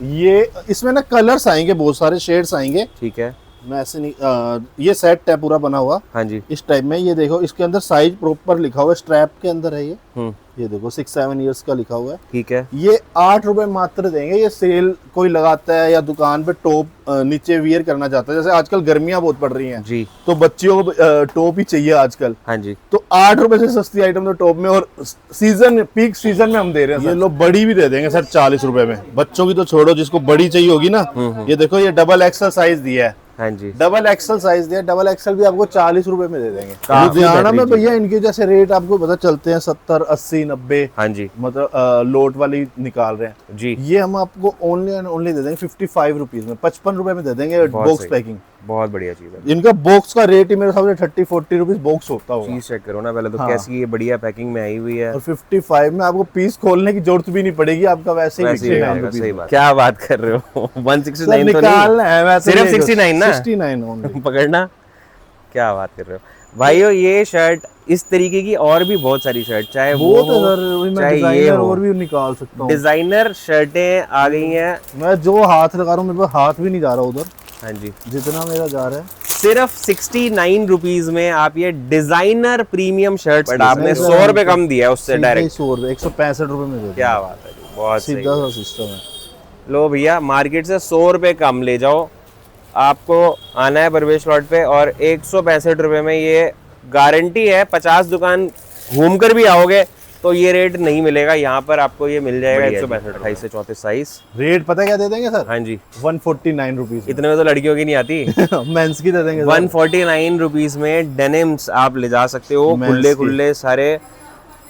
ये इसमें ना कलर्स आएंगे, बहुत सारे शेड्स आएंगे। ठीक है, मैं ऐसे नहीं ये सेट है पूरा बना हुआ। हाँ जी। इस टाइप में ये देखो, इसके अंदर साइज प्रॉपर लिखा हुआ है, स्ट्रैप के अंदर है ये देखो 6-7 इयर्स का लिखा हुआ है। ठीक है, ये 8 रुपए मात्र देंगे। ये सेल कोई लगाता है या दुकान पे टॉप नीचे वियर करना चाहता है, जैसे आजकल गर्मियां बहुत पड़ रही हैं जी, तो बच्चियों को टॉप ही चाहिए आजकल। हाँ जी। तो 8 रुपए से सस्ती आइटम तो टॉप में, और सीजन पीक सीजन में हम दे रहे हैं। ये लोग बड़ी भी दे देंगे सर 40 रुपए में। बच्चों की तो छोड़ो, जिसको बड़ी चाहिए होगी ना, ये देखो ये डबल एक्सल साइज दिया है। हाँ जी, डबल एक्सल साइज दिया, डबल एक्सल भी आपको 40 रुपए में दे देंगे। काफी लुधियाना में बेहतरीन भैया इनके जैसे रेट आपको पता चलते हैं 70, 80, 90, हाँ जी, मतलब लोट वाली निकाल रहे हैं जी। ये हम आपको ओनली एंड ओनली दे देंगे 55 रुपीज में, 55 रुपए में दे देंगे बॉक्स सही। पैकिंग। बहुत बढ़िया चीज है। इनका बॉक्स का रेट ही मेरे हिसाब से 30-40 रुपीज बॉक्स होता होगा। चीज चेक करो ना पहले तो, हाँ। कैसी ये बढ़िया पैकिंग में आई हुई है। और 55 में आपको पीस खोलने की जरूरत भी नहीं पड़ेगी, आपका वैसे ही वैसे ही 69 आएगा, रुपीज सही बात। क्या बात कर रहे हो 169 तो निकालना है, नहीं, वैसे सिर्फ नहीं, 69 ना, 69 only। पकड़ना। क्या बात कर रहे हो भाइयों, ये शर्ट इस तरीके की और भी बहुत सारी शर्ट, चाहे वो बहुत है हो, सर, मैं चाहे ये डिजाइनर हो। और भी निकाल सकता हूँ। डिजाइनर शर्टें आ गई हैं। मैं जो हाथ लगा रहा हूँ, मेरे पास हाथ भी नहीं जा रहा उधर, हाँ जी, जितना मेरा जा रहा है। सिर्फ 69 रुपीज में आप ये डिजाइनर प्रीमियम शर्ट, बट आपने नहीं, 100 रुपए कम दिया है उससे डायरेक्ट। 100 रुपए, 165 रुपए में दे दो। क्या बात है जी, बहुत सही। सीधा सा सिस्टम है। लो भैया, मार्केट से 100 रुपए कम ले जाओ, आपको आना है प्रवेश लॉट पे, और 165 रुपए में ये गारंटी है। 50 दुकान घूम कर भी आओगे तो ये रेट नहीं मिलेगा, यहाँ पर आपको ये मिल जाएगा 165, 28 से 34 साइज। रेट पता है क्या दे देंगे सर? हाँ जी, 149 रुपीज। इतने में तो लड़कियों की नहीं आती। मेंस की दे देंगे 149 रुपीज में डेनिम्स आप ले जा सकते हो, Men's खुले की। खुले सारे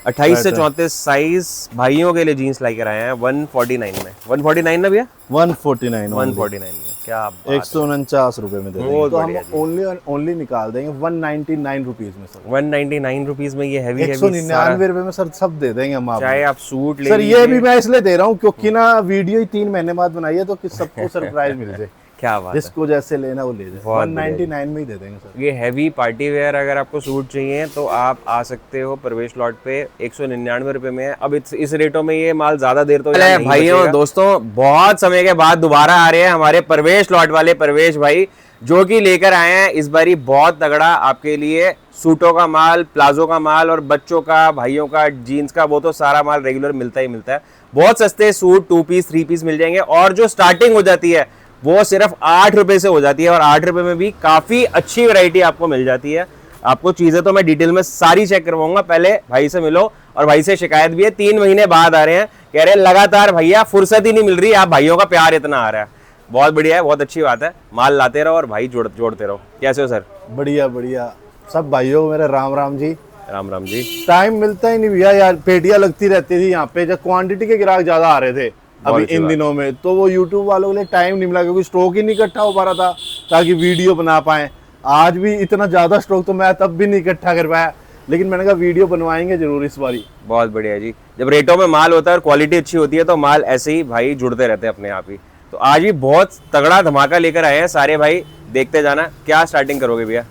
28 से 34 साइज भाइयों के लिए जीन्स लेकर आए हैं 149 में। 149 ना भैया, 149 149 में। क्या बात है। 149 रुपए में दे देंगे। बहुत तो हम बढ़िया जी। ओनली निकाल देंगे 199 रुपीज में सर। 199 रुपीज में ये हैवी 199 रुपए में सर सब दे देंगे हम आपको। चाहे आप सूट ले सर ये लीजिए। भी मैं इसलिए दे रहा हूँ क्योंकि ना वीडियो ही 3 महीने बाद बनाई है, तो कि सबको सरप्राइज मिल जाए। क्या बात है। जिसको जैसे लेना वो ले जाए। बहुत 199 में ही दे देंगे सर। ये हैवी पार्टी वेयर अगर आपको सूट चाहिए तो आप आ सकते हो प्रवेश लॉट पे, 199 रुपए में है। अब इस रेटों में ये माल ज्यादा देर तो नहीं भाइयों दोस्तों, बहुत समय के बाद दोबारा आ रहे हैं हमारे प्रवेश लॉट वाले प्रवेश भाई, जो कि लेकर आए हैं इस बारी बहुत तगड़ा आपके लिए सूटों का माल, प्लाजो का माल, और बच्चों का, भाइयों का, जीन्स का, वो तो सारा माल रेगुलर मिलता ही मिलता है। बहुत सस्ते सूट 2 पीस 3 पीस मिल जाएंगे, और जो स्टार्टिंग हो जाती है वो सिर्फ 8 रुपए से हो जाती है, और 8 रुपए में भी काफी अच्छी वैरायटी आपको मिल जाती है। आपको चीजें तो मैं डिटेल में सारी चेक करवाऊंगा, पहले भाई से मिलो। और भाई से शिकायत भी है, 3 महीने बाद आ रहे हैं, कह रहे हैं लगातार भैया फुर्सत ही नहीं मिल रही, आप भाइयों का प्यार इतना आ रहा है। बहुत बढ़िया है, बहुत अच्छी बात है, माल लाते रहो और भाई जोड़ते रहो। कैसे हो सर? बढ़िया बढ़िया। सब भाइयों मेरे राम राम जी। राम राम जी। टाइम मिलता ही नहीं भैया यार, पेटियां लगती रहती थी यहाँ पे, जब क्वांटिटी के ग्राहक ज्यादा आ रहे थे अभी इन दिनों में, तो वो यूट्यूब वालों के लिए टाइम नहीं मिला, क्योंकि स्टॉक ही नहीं इकट्ठा हो पा रहा था ताकि वीडियो बना पाए। आज भी इतना ज्यादा स्टॉक तो मैं तब भी नहीं इकट्ठा कर पाया, लेकिन मैंने कहा वीडियो बनवाएंगे जरूर इस बारी। बहुत बढ़िया जी, जब रेटों में माल होता है और क्वालिटी अच्छी होती है तो माल ऐसे ही भाई जुड़ते रहते हैं अपने आप ही। तो आज भी बहुत तगड़ा धमाका लेकर आए हैं सारे भाई, देखते जाना। क्या स्टार्टिंग करोगे भैया?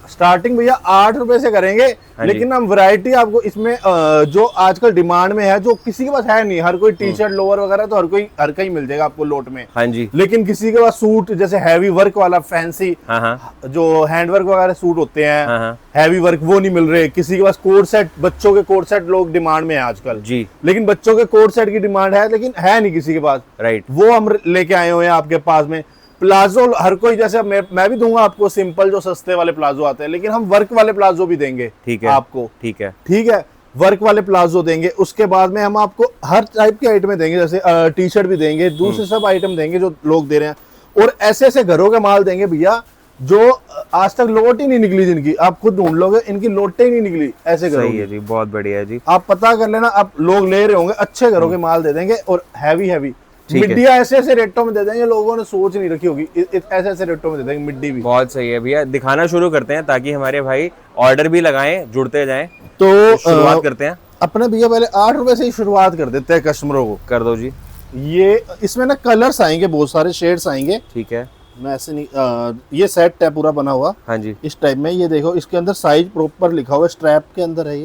स्टार्टिंग भैया 8 रुपए से करेंगे, लेकिन हम वैरायटी आपको इसमें जो आजकल डिमांड में है, जो किसी के पास है नहीं, हर कोई टी शर्ट लोअर वगैरह तो हर कहीं मिल जाएगा आपको लोट में। हाँ जी। लेकिन किसी के पास सूट जैसे हैवी वर्क वाला फैंसी, जो हैंडवर्क वगैरह सूट होते हैं, हैवी वर्क, वो नहीं मिल रहे। किसी के पास कोट सेट, बच्चों के कोट सेट लोग डिमांड में है आजकल जी, लेकिन बच्चों के कोट सेट की डिमांड है, लेकिन है नहीं किसी के पास। राइट, वो हम लेके आए हुए हैं आपके पास में। प्लाजो हर कोई, जैसे मैं भी दूंगा आपको सिंपल जो सस्ते वाले प्लाजो आते हैं, लेकिन हम वर्क वाले प्लाजो भी देंगे। ठीक है आपको? ठीक है, वर्क वाले प्लाजो देंगे। उसके बाद में हम आपको हर टाइप के आइटम देंगे, जैसे टी शर्ट भी देंगे, दूसरे सब आइटम देंगे जो लोग दे रहे हैं, और ऐसे ऐसे घरों के माल देंगे भैया जो आज तक लोट ही नहीं निकली, जिनकी आप खुद ढूंढ लोगे इनकी लोटे ही नहीं निकली। ऐसे घरों की। जी, बहुत बढ़िया है जी, आप पता कर लेना, आप लोग ले रहे होंगे, अच्छे घरों के माल दे देंगे, और हैवी मिड्डिया ऐसे ऐसे रेटों में दे देंगे, लोगों ने सोच नहीं रखी होगी, ऐसे ऐसे रेटों में दे देंगे मिड्डी भी। बहुत सही है भैया, दिखाना शुरू करते हैं ताकि हमारे भाई ऑर्डर भी लगाएं, जुड़ते जाएं। तो शुरुआत करते हैं अपने भैया, पहले 8 रुपए से ही शुरुआत कर देते हैं कस्टमरों को। कर दो जी। ये इसमें ना कलर्स आएंगे, बहुत सारे शेड्स आएंगे। ठीक है, मैं ऐसे नहीं ये सेट है पूरा बना हुआ। हाँ जी। इस टाइप में ये देखो, इसके अंदर साइज प्रॉपर लिखा हुआ है, स्ट्रैप के अंदर है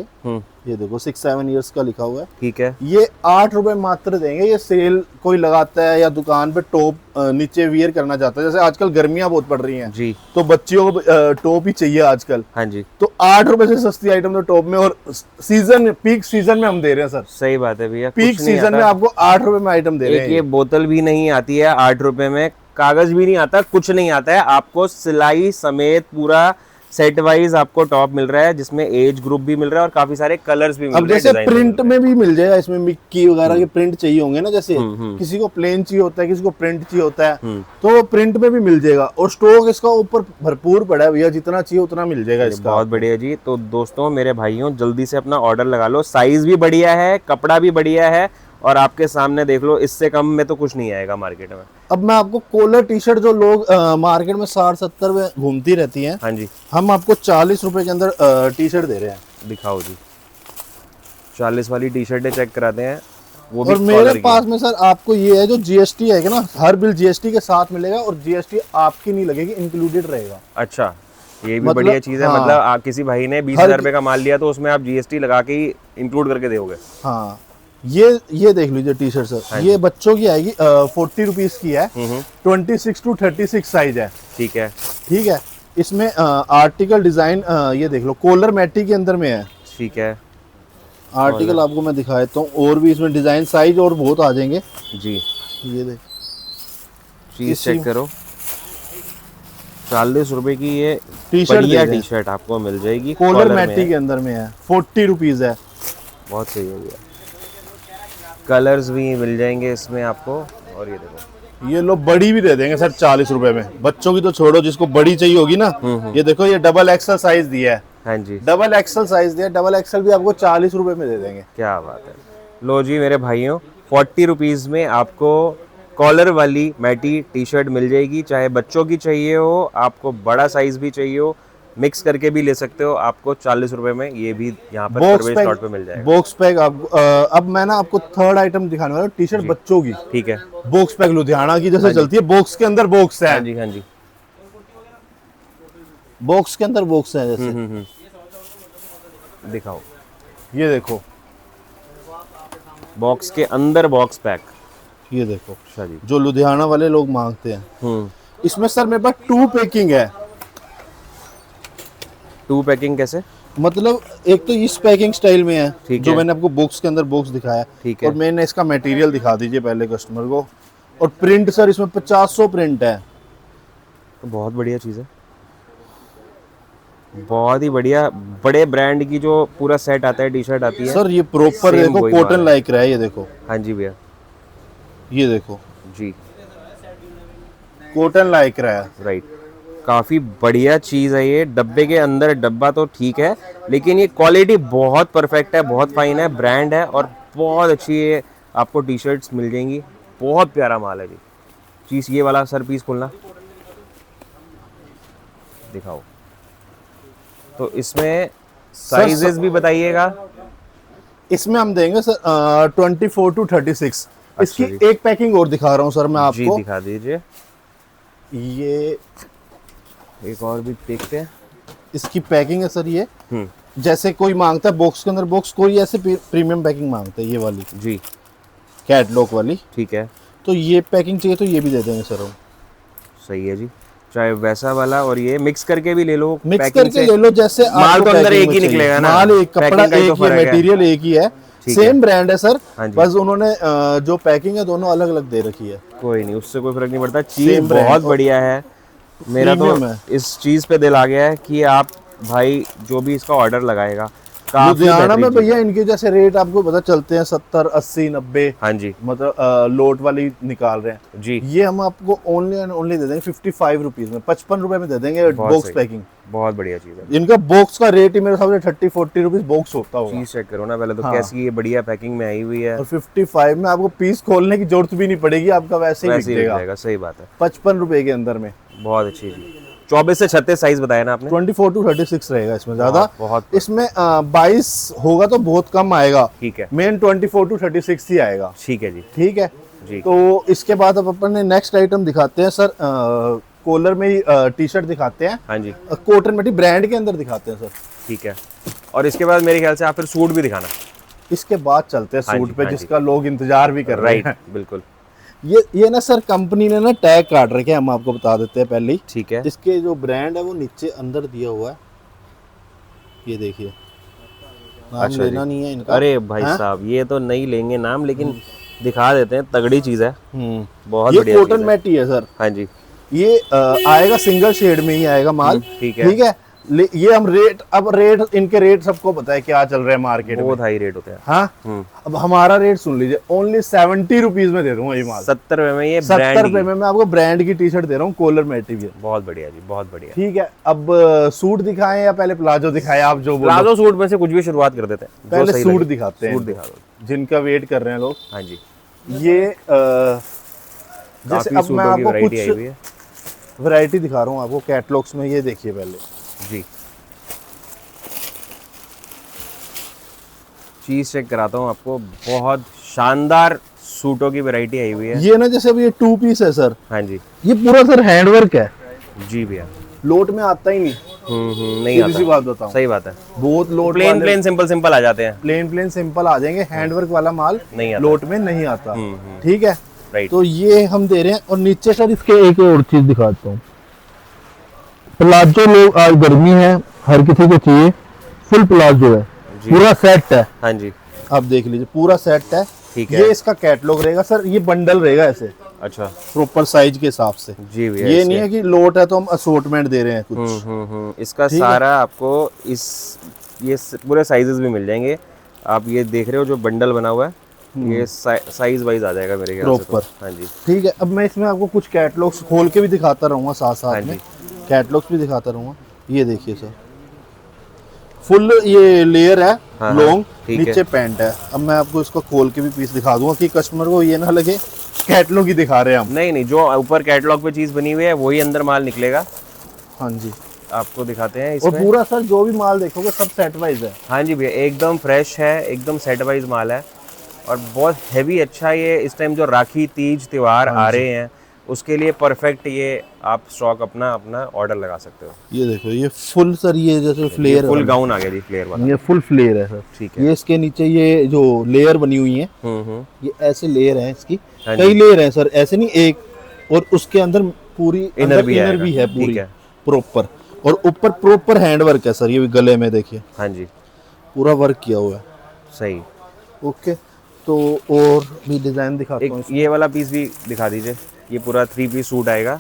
ये देखो 6-7 इयर्स का लिखा हुआ है। ठीक है। ये 8 रुपए मात्र देंगे। ये सेल कोई लगाता है या दुकान पे टॉप नीचे वियर करना चाहता है, जैसे आजकल गर्मियां बहुत पड़ रही हैं जी, तो बच्चियों को टॉप ही चाहिए आजकल। हाँ जी। तो 8 रुपए से सस्ती आइटम तो टॉप में, और सीजन पीक सीजन में हम दे रहे हैं सर। सही बात है भैया, पीक सीजन में आपको 8 रुपए में आइटम दे रहे हैं। ये बोतल भी नहीं आती है 8 रुपए में, कागज भी नहीं आता, कुछ नहीं आता है, आपको सिलाई समेत पूरा सेट वाइज आपको टॉप मिल रहा है, जिसमें एज ग्रुप भी मिल रहा है और काफी सारे कलर्स भी मिल रहे हैं। अब जैसे प्रिंट में भी मिल जाएगा, इसमें मिक्की वगैरह के प्रिंट चाहिए होंगे ना, जैसे किसी को प्लेन चाहिए होता है, किसी को प्रिंट चाहिए होता है, तो वो प्रिंट में भी मिल जाएगा। और स्टॉक इसका ऊपर भरपूर पड़ा है भैया, जितना चाहिए उतना मिल जाएगा इसका। बहुत बढ़िया जी। तो दोस्तों मेरे भाइयों, जल्दी से अपना ऑर्डर लगा लो, साइज भी बढ़िया है, कपड़ा भी बढ़िया है, और आपके सामने देख लो, इससे कम में तो कुछ नहीं आएगा मार्केट में। अब मैं आपको कॉलर टी शर्ट जो लोग मार्केट में 60-70 में घूमती रहती हैं, हाँ जी, हम आपको 40 रुपए के अंदर टी शर्ट दे रहे हैं। दिखाओ जी, 40 वाली टी शर्टें चेक कराते हैं, वो भी और मेरे पास में सर आपको ये है जो जीएसटी है ना, हर बिल जीएसटी के साथ मिलेगा, और जीएसटी आपकी नहीं लगेगी, इंक्लूडेड रहेगा। अच्छा, ये भी बढ़िया चीज है। हाँ, मतलब आप किसी भाई ने 20,000 रुपए का माल लिया तो उसमें आप जीएसटी लगा के ही इंक्लूड करके दोगे। हाँ, ये देख लीजिए टी शर्ट सर। ये बच्चों की आएगी 40 रुपीज की है, 26 to 36 साइज है। ठीक है, ठीक है। इसमें आर्टिकल डिजाइन ये देख लो, कॉलर मैटी के अंदर में है। ठीक है, आर्टिकल आपको मैं दिखा देता हूँ, और भी इसमें डिजाइन साइज और बहुत आ जाएंगे जी। ये देख, चीज चेक करो, 40 रुपए की ये टी शर्ट आपको मिल जाएगी, कॉलर मैटी के अंदर में है, 40 रुपीज है। बहुत सही हो गया। कलर्स भी मिल जाएंगे इसमें आपको, और ये देखो, ये लो बड़ी भी दे देंगे सर 40 रुपए में। बच्चों की तो छोड़ो, जिसको बड़ी चाहिए होगी ना, ये देखो ये डबल एक्सल साइज दिया है। हाँ जी, डबल एक्सल साइज दिया, डबल एक्सल भी आपको 40 रुपए में दे देंगे। क्या बात है। लो जी मेरे भाइयों, 40 रुपीज में आपको कॉलर वाली मैटी टी शर्ट मिल जाएगी, चाहे बच्चों की चाहिए हो, आपको बड़ा साइज भी चाहिए हो, मिक्स करके भी ले सकते हो। आपको 40 रुपए में ये भी यहाँ पर प्रवेश स्लॉट पे मिल जाएगा। बॉक्स पैक आपको अब मैं ना आपको थर्ड आइटम दिखाने वाला हूँ, टी शर्ट बच्चों की। ठीक है, बॉक्स पैक लुधियाना की जैसे चलती है, बॉक्स के अंदर बॉक्स है। हाँ जी, हाँ जी, बॉक्स के अंदर बॉक्स है जैसे। दिखाओ, ये देखो, बॉक्स के अंदर बॉक्स पैक। ये देखो, अच्छा जी, जो लुधियाना वाले लोग मांगते हैं। इसमें सर मेरे पास 2 पैकिंग है। 2 पैकिंग कैसे? मतलब एक तो इस पैकिंग स्टाइल में है, जो मैंने आपको बॉक्स के अंदर बॉक्स दिखाया। ठीक है। और मैंने इसका मटेरियल दिखा दीजिए पहले कस्टमर को। और प्रिंट सर इसमें 50 प्रिंट है। तो बहुत बढ़िया चीज़ है, बहुत ही बढ़िया। बड़े ब्रांड की जो पूरा सेट आता है, टी शर्ट आती है सर, ये प्रॉपर देखो कॉटन लाइक रहा है। ये देखो, हाँ जी भैया, ये देखो जी, कॉटन लाइक रहा है। राइट, काफ़ी बढ़िया चीज़ है ये। डब्बे के अंदर डब्बा तो ठीक है, लेकिन ये क्वालिटी बहुत परफेक्ट है, बहुत फाइन है, ब्रांड है, और बहुत अच्छी ये आपको टी शर्ट्स मिल जाएंगी। बहुत प्यारा माल है जी। चीज़ ये वाला सर पीस खोलना, दिखाओ। तो इसमें साइजेस भी बताइएगा। इसमें हम देंगे सर 24 to 36। इसकी एक पैकिंग और दिखा रहा हूँ सर मैं आपको। जी दिखा दीजिए। ये एक और भी देखते हैं। इसकी पैकिंग है सर ये। जैसे कोई मांगता है बॉक्स के अंदर बॉक्स, कोई ऐसे प्रीमियम पैकिंग मांगता है, ये वाली जी, कैटलॉग वाली। ठीक है, तो ये पैकिंग चाहिए तो ये भी दे देंगे सर हम। सही है जी। चाहे वैसा वाला और ये मिक्स करके भी ले लो, मिक्स करके ले लो। जैसे माल तो अंदर एक ही निकलेगा ना, माल एक, कपड़ा एक, ये मटेरियल एक ही है, सेम ब्रांड है सर। बस उन्होंने जो पैकिंग है दोनों अलग अलग दे रखी है। कोई नहीं, उससे कोई फर्क नहीं पड़ता। चीज बहुत बढ़िया है। मेरा तो इस चीज पे दिल आ गया है कि आप भाई जो भी इसका ऑर्डर लगाएगा, लुधियाना में भैया इनके जैसे रेट आपको पता चलते हैं 70, 80, 90। हाँ जी, मतलब लोट वाली निकाल रहे हैं जी। ये हम आपको ओनली एंड ओनली दे देंगे 55 रुपीज में, 55 रुपए में दे देंगे बॉक्स पैकिंग। बहुत बढ़िया चीज है। इनका बॉक्स का रेट ही मेरे हिसाब से 30-40 रुपीज बॉक्स होता होगा। चीज चेक करो ना पहले तो, कैसी ये बढ़िया पैकिंग में आई हुई है। और 55 में आपको पीस खोलने की जरूरत भी नहीं पड़ेगी, आपका वैसे ही बिकेगा। सही बात है, 55 रुपए के अंदर में। बहुत अच्छी चीज। 24 से 36 साइज बताया ना आपने। 24 to 36 रहेगा इसमें ज्यादा। बहुत इसमें 22 होगा तो बहुत कम आएगा। ठीक है, मेन 24 to 36 ही आएगा। ठीक है जी, ठीक है जी। तो इसके बाद अब अपन ने नेक्स्ट आइटम दिखाते हैं सर। कॉलर में ही टी शर्ट दिखाते हैं। हाँ जी, कॉटन मैटी ब्रांड के अंदर दिखाते हैं सर। ठीक है। और इसके बाद मेरे ख्याल से आप फिर सूट भी दिखाना। इसके बाद चलते हैं सूट पे, जिसका लोग इंतजार भी कर रहे हैं। बिल्कुल। ये ना सर कंपनी ने ना टैग काट रखे हैं, हम आपको बता देते हैं पहले ही। ठीक है। इसके जो ब्रांड है वो नीचे अंदर दिया हुआ है, ये देखिए। नाम अच्छा लेना नहीं है इनका। अरे भाई साहब, ये तो नहीं लेंगे नाम, लेकिन दिखा देते हैं, तगड़ी चीज है। बहुत ये बढ़िया कॉटन मैटी है सर। हाँ जी, ये आएगा सिंगल शेड में ही आएगा माल। ठीक है। ठीक है। ये हम रेट इनके रेट सबको पता है क्या चल रहा है मार्केट में, बहुत हाई रेट होते हैं। हाँ। अब हमारा रेट सुन लीजिए, ओनली 70 रुपीज में दे दूंगा ये माल। 70 रुपए में ये 70 रुपए में मैं आपको ब्रांड की टी शर्ट दे रहा हूँ, कॉलर मटेरियल। बहुत बढ़िया जी, बहुत बढ़िया। ठीक है। अब सूट दिखाएं या पहले प्लाजो दिखाएं, आप जो बोलो। प्लाजो सूट में से कुछ भी शुरुआत कर देते हैं। पहले सूट दिखाते हैं, सूट दिखा दो, जिनका वेट कर रहे हैं लोग। हाँ जी। ये जैसे अब मैं आपको कुछ वैरायटी दिखा रहा हूँ आपको कैटलॉग्स में। ये देखिए पहले जी, चीज चेक कराता हूँ आपको। बहुत शानदार सूटों की वैरायटी आई हुई है। ये ना जैसे अब ये 2 पीस है सर। हाँ जी, ये पूरा सर हैंडवर्क है जी भैया। लोट में आता ही नहीं। नहीं आता। सीधी बात बताऊं, सही बात है। बहुत लोट प्लेन सिंपल आ जाते हैं। प्लेन सिंपल आ जाएंगे। हैंडवर्क वाला माल नहीं आता। लोट में नहीं आता। ठीक है। राइट। तो ये हम दे रहे हैं। और नीचे सर इसके एक और चीज दिखाता हूँ। प्लाजो लोग, आज गर्मी है, हर किसी को चाहिए। फुल प्लाजो है, पूरा सेट है। हाँ जी, आप देख लीजिए, पूरा सेट है। ठीक है। ये इसका कैटलॉग रहेगा सर, ये बंडल रहेगा ऐसे। अच्छा, प्रॉपर साइज के हिसाब से जी भैया। ये नहीं है कि लोट है तो हम असोर्टमेंट दे रहे हैं कुछ। इसका सारा आपको ये पूरे साइजेस भी मिल जाएंगे। आप ये देख रहे हो जो बंडल बना हुआ है, ये साइज वाइज आ जाएगा मेरे ख्याल से तो। हाँ जी, ठीक है। अब मैं इसमें आपको कुछ कैटलॉग्स खोल के भी दिखाता रहूंगा, साथ साथ में कैटलॉग्स भी दिखाता रहूंगा। ये देखिए सर, फुल ये लेयर है, लॉन्ग, नीचे पैंट है। अब मैं आपको इसको खोल के भी पीस दिखा दूंगा कि कस्टमर को ये ना लगे कैटलॉग ही दिखा रहे हैं हम। नहीं, जो ऊपर कैटलॉग पे चीज बनी हुई है वही अंदर माल निकलेगा। हाँ जी, आपको दिखाते हैं इसमें। और पूरा सर जो भी माल देखोगे सब सेट वाइज है। हाँ जी भैया, एकदम फ्रेश है, एकदम सेट वाइज माल है और बहुत हैवी। अच्छा, ये इस टाइम जो राखी तीज त्योहार आ रहे हैं उसके लिए परफेक्ट। ये आप स्टॉक अपना ऑर्डर लगा सकते हो। ये देखो, ये फुल सर, ये जैसे फ्लेयर, फुल गाउन आ गया जी, फ्लेयर वाला। ये फुल फ्लेयर है सर। ठीक है। ये इसके नीचे ये जो लेयर बनी हुई है, ये ऐसे लेयर है इसकी। कई लेयर है सर, ऐसे नहीं एक। और उसके अंदर पूरी इनर भी है पूरी प्रॉपर। और ऊपर प्रॉपर हैंडवर्क है सर। ये भी गले में देखिए, हाँ जी, पूरा वर्क किया हुआ है। सही। ओके, तो और भी डिजाइन दिखाता हूँ। ये वाला पीस भी दिखा दीजिए। ये पूरा 3 पीस सूट आएगा।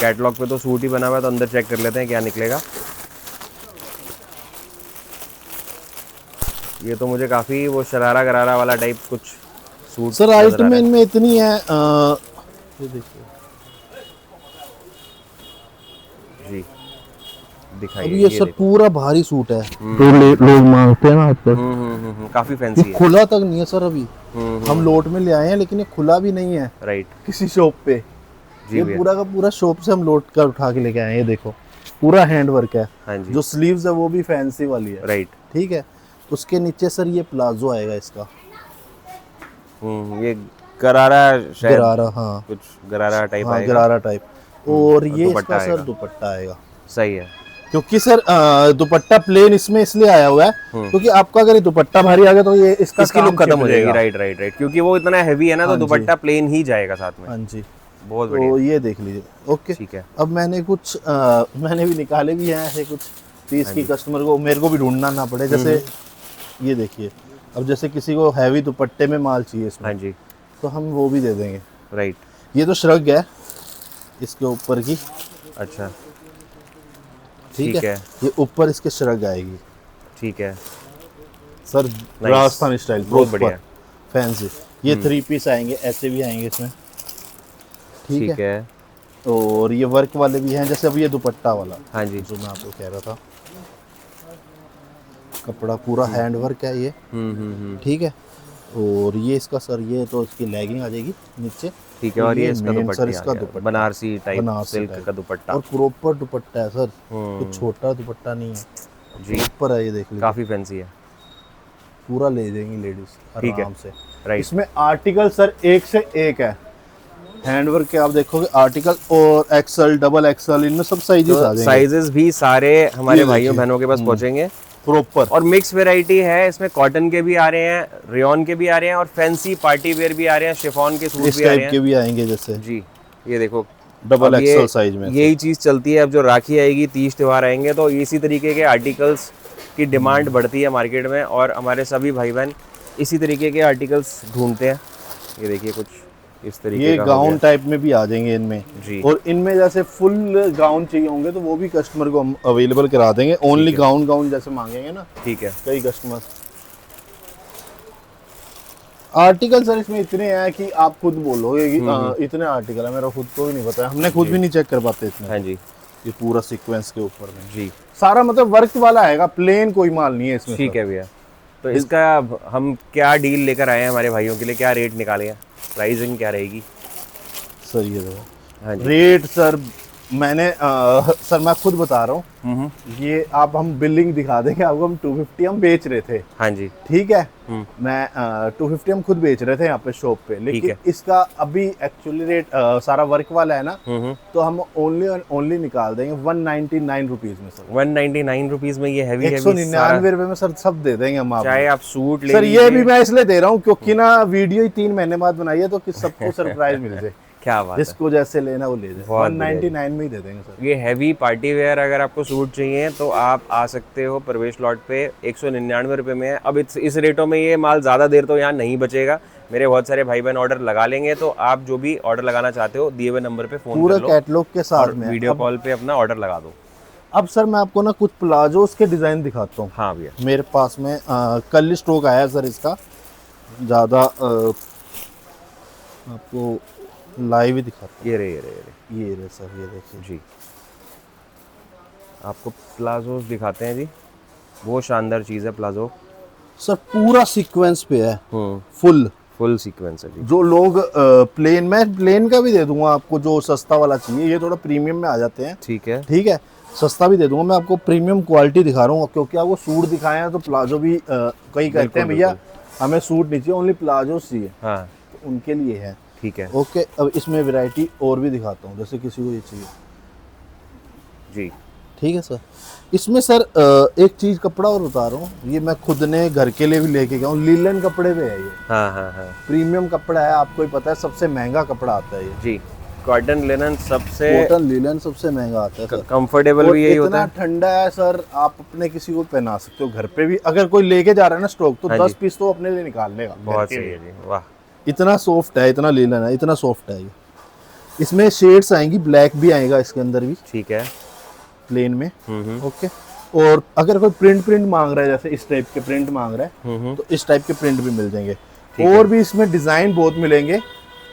कैटलॉग पे तो सूट ही बना हुआ है, तो अंदर चेक कर लेते हैं क्या निकलेगा। ये तो मुझे काफी वो शरारा गरारा वाला टाइप कुछ सूट सर आइटम इनमें इतनी है। ये देखिए जी, दिखाइए। अब ये सर पूरा भारी सूट है, तो लोग मांगते हैं ना आजकल। काफी फैंसी है। खुला तक नहीं है सर अभी। हम लोट में ले आए हैं, लेकिन ये खुला भी नहीं है। राइट। किसी शॉप पे ये पूरा का पूरा शॉप से हम लोट कर उठा के लेके आए हैं। ये देखो, पूरा हैंड वर्क है। हाँ जी। जो स्लीव्स है वो भी फैंसी वाली है। राइट। ठीक है। उसके नीचे सर ये प्लाजो आएगा इसका। ये गरारा, शायद गरारा, हाँ कुछ गरारा टाइप आएगा। गरारा टाइप। और ये इसका सर दुपट्टा आएगा। सही है। क्योंकि सर दुपट्टा प्लेन इसमें इसलिए आया हुआ है क्योंकि आपका अगर दुपट्टा भारी आ गया तो ये इसकी लुक खत्म हो जाएगी। राइट। क्योंकि वो इतना हैवी है ना, तो दुपट्टा प्लेन ही जाएगा साथ में। हाँ जी, बहुत बढ़िया। तो ये देख लीजिए। ओके, ठीक है। अब मैंने कुछ मैंने भी निकाले भी हैं ऐसे कुछ पीस की, कस्टमर को मेरे को भी ढूंढना ना पड़े। जैसे ये देखिए, अब जैसे किसी को हैवी दुपट्टे में माल चाहिए इसमें, हाँ जी, तो हम वो भी दे देंगे। राइट। ये तो श्रग है इसके ऊपर की। अच्छा, ठीक है। ये ऊपर इसके श्रग आएगी। ठीक है सर, राजस्थानी स्टाइल, बहुत बढ़िया, फैंसी। ये 3 पीस आएंगे, ऐसे भी आएंगे इसमें। ठीक है। और ये वर्क वाले भी हैं, जैसे अब ये दुपट्टा वाला, हाँ जी, जो मैं आपको कह रहा था। कपड़ा पूरा हैंड वर्क है ये। ठीक है। और ये इसका सर, ये तो इसकी लेगिंग आ जाएगी नीचे। ठीक है। और ये इसका दुपट्टा बनारसी टाइप सिल्क का दुपट्टा, और प्रॉपर दुपट्टा है सर, कुछ छोटा दुपट्टा नहीं है जी। ऊपर है, ये देख लीजिए, काफी फैंसी है। पूरा ले देंगी लेडीज आराम से। राइट। इसमें आर्टिकल सर एक से एक है। हैंडवर्क के आप देखोगे आर्टिकल और एक्सल डबल एक्सल इनमें सब साइजेस आ जाएंगे। साइजेस भी सारे हमारे भाइयों बहनों के पास पहुंचेंगे प्रॉपर। और मिक्स वैरायटी है इसमें, कॉटन के भी आ रहे हैं, रेयॉन के भी आ रहे हैं और फैंसी पार्टी वेयर भी आ रहे हैं, शिफॉन के सूट इस भी आ रहे टाइप के हैं भी आएंगे जैसे जी। ये देखो डबल अब ये एक्सल साइज में। यही चीज चलती है। अब जो राखी आएगी, तीज त्योहार आएंगे, तो इसी तरीके के आर्टिकल्स की डिमांड बढ़ती है मार्केट में और हमारे सभी भाई बहन इसी तरीके के आर्टिकल्स ढूंढते हैं। ये देखिए कुछ इस तरीके ये का गाउन टाइप में भी आ जाएंगे इनमें जी। और इनमें जैसे फुल गाउन चाहिए होंगे तो वो भी कस्टमर को हम अवेलेबल करा देंगे। ओनली गाउन गाउन जैसे मांगेंगे ना, ठीक है, कई कस्टमर। आर्टिकल सर इसमें इतने हैं कि आप खुद बोलोगे कि इतने आर्टिकल है, मेरा खुद को भी नहीं पता है, हमने खुद भी नहीं चेक कर पाते इतने। हाँ जी, ये पूरा सीक्वेंस के ऊपर में जी सारा मतलब वर्क वाला आएगा, प्लेन कोई माल नहीं है इसमें। ठीक है भैया। तो इसका हम क्या डील लेकर आए हैं हमारे भाइयों के लिए, क्या रेट निकाले हैं, प्राइसिंग क्या रहेगी सर? ये देखो हाँ जी। रेट सर मैंने सर मैं खुद बता रहा हूँ, ये आप हम बिलिंग दिखा देंगे आपको। हम 250 हम बेच रहे थे, हाँ जी, ठीक है। मैं 250 हम खुद बेच रहे थे यहाँ पे शॉप पे, लेकिन इसका अभी एक्चुअली रेट सारा वर्क वाला है ना, तो हम ओनली निकाल देंगे 199 रुपीज में सर। 199 रुपीज में ये हैवी 199 रुपए में सर सब दे देंगे हम आपको। चाहे आप सूट ले सर ये भी मैं इसलिए दे रहा हूँ क्योंकि ना वीडियो ही 3 महीने बाद बनाई है, तो कि सबको सरप्राइज मिल जाए। क्या बात है, जिसको जैसे लेना वो ले जाए। 199 में ही दे देंगे सर। ये हैवी पार्टी वेयर अगर आपको सूट चाहिए तो आप आ सकते हो प्रवेश लॉट पे। 199 रुपए में है। अब इस रेटों में ये माल ज़्यादा देर तो यहाँ नहीं बचेगा। मेरे बहुत सारे भाई बहन ऑर्डर लगा लेंगे, तो आप जो भी ऑर्डर लगाना चाहते हो दिए हुए नंबर पे फोन पूरा कर लो, कैटलॉग के साथ में वीडियो कॉल पे अपना ऑर्डर लगा दो। अब सर मैं आपको ना कुछ प्लाजोस के डिजाइन दिखाता हूँ। हाँ भैया, मेरे पास में कल स्टॉक आया सर इसका, ज़्यादा आपको लाइव ही दिखाता हूँ। ये रहे सर, ये देखिए जी, आपको प्लाजो दिखाते हैं जी। वो शानदार चीज़ है प्लाजो सर, पूरा सीक्वेंस पे है, फुल सीक्वेंस है जी। जो लोग प्लेन का भी दे दूंगा आपको, जो सस्ता वाला चाहिए। ये थोड़ा प्रीमियम में आ जाते हैं, ठीक है, ठीक है, सस्ता भी दे दूंगा मैं आपको। प्रीमियम क्वालिटी दिखा रहा हूँ क्योंकि आपको सूट दिखाए हैं तो प्लाजो भी कई कहते हैं भैया हमें सूट नहीं चाहिए, ओनली प्लाजो चाहिए। हाँ, तो उनके लिए है, ठीक है। ओके। अब इसमें वैरायटी और भी दिखाता हूँ, जैसे किसी को ये चाहिए जी, ठीक है सर। इसमें सर एक चीज कपड़ा और बता रहा हूँ, ये मैं खुद ने घर के लिए भी लेके गया हूँ। लीलन कपड़े पे है ये। हाँ हाँ हाँ, प्रीमियम कपड़ा है, आपको ही पता है सबसे महंगा कपड़ा आता है ये जी। कॉटन लिनन सबसे, कॉटन लिनन सबसे महंगा आता है सर। कंफर्टेबल भी यही होता है। इतना ठंडा है सर, आप अपने किसी को पहना सकते हो घर पे भी। अगर कोई लेके जा रहा है ना स्टॉक, तो 10 पीस तो अपने लिए निकाल लेगा। बहुत सही है जी, वाह। इतना सॉफ्ट है, इतना लिनन है, इतना सॉफ्ट है ये। इसमें शेड्स आएंगी, ब्लैक भी आएगा इसके अंदर भी, ठीक है, प्लेन में, ओके। और अगर कोई प्रिंट मांग रहा है, जैसे इस टाइप के प्रिंट मांग रहा है, तो इस टाइप के प्रिंट भी मिल जाएंगे। और भी इसमें डिजाइन बहुत मिलेंगे,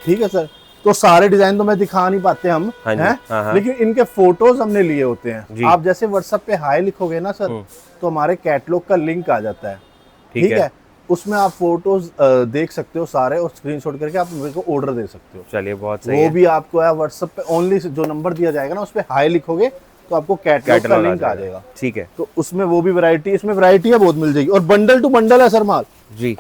ठीक है सर। तो सारे डिजाइन तो मैं दिखा नहीं पाते हम, हैं, लेकिन इनके फोटोज हमने लिए होते हैं। आप जैसे व्हाट्सएप पे हाई लिखोगे ना सर, तो हमारे कैटलॉग का लिंक आ जाता है, ठीक है। उसमें आप फोटोज देख सकते हो सारे, और स्क्रीनशॉट करके आप मेरे को ऑर्डर दे सकते हो। चलिए, बहुत सही वो है। भी आपको है व्हाट्सएप पे, ओनली जो नंबर दिया जाएगा ना उस पे हाई लिखोगे तो आपको कैटलॉग का लिंक आ जाएगा, ठीक है। तो उसमें वो भी वैरायटी, इसमें वैरायटी बहुत मिल जाएगी। और बंडल टू बंडल है सर माल जी।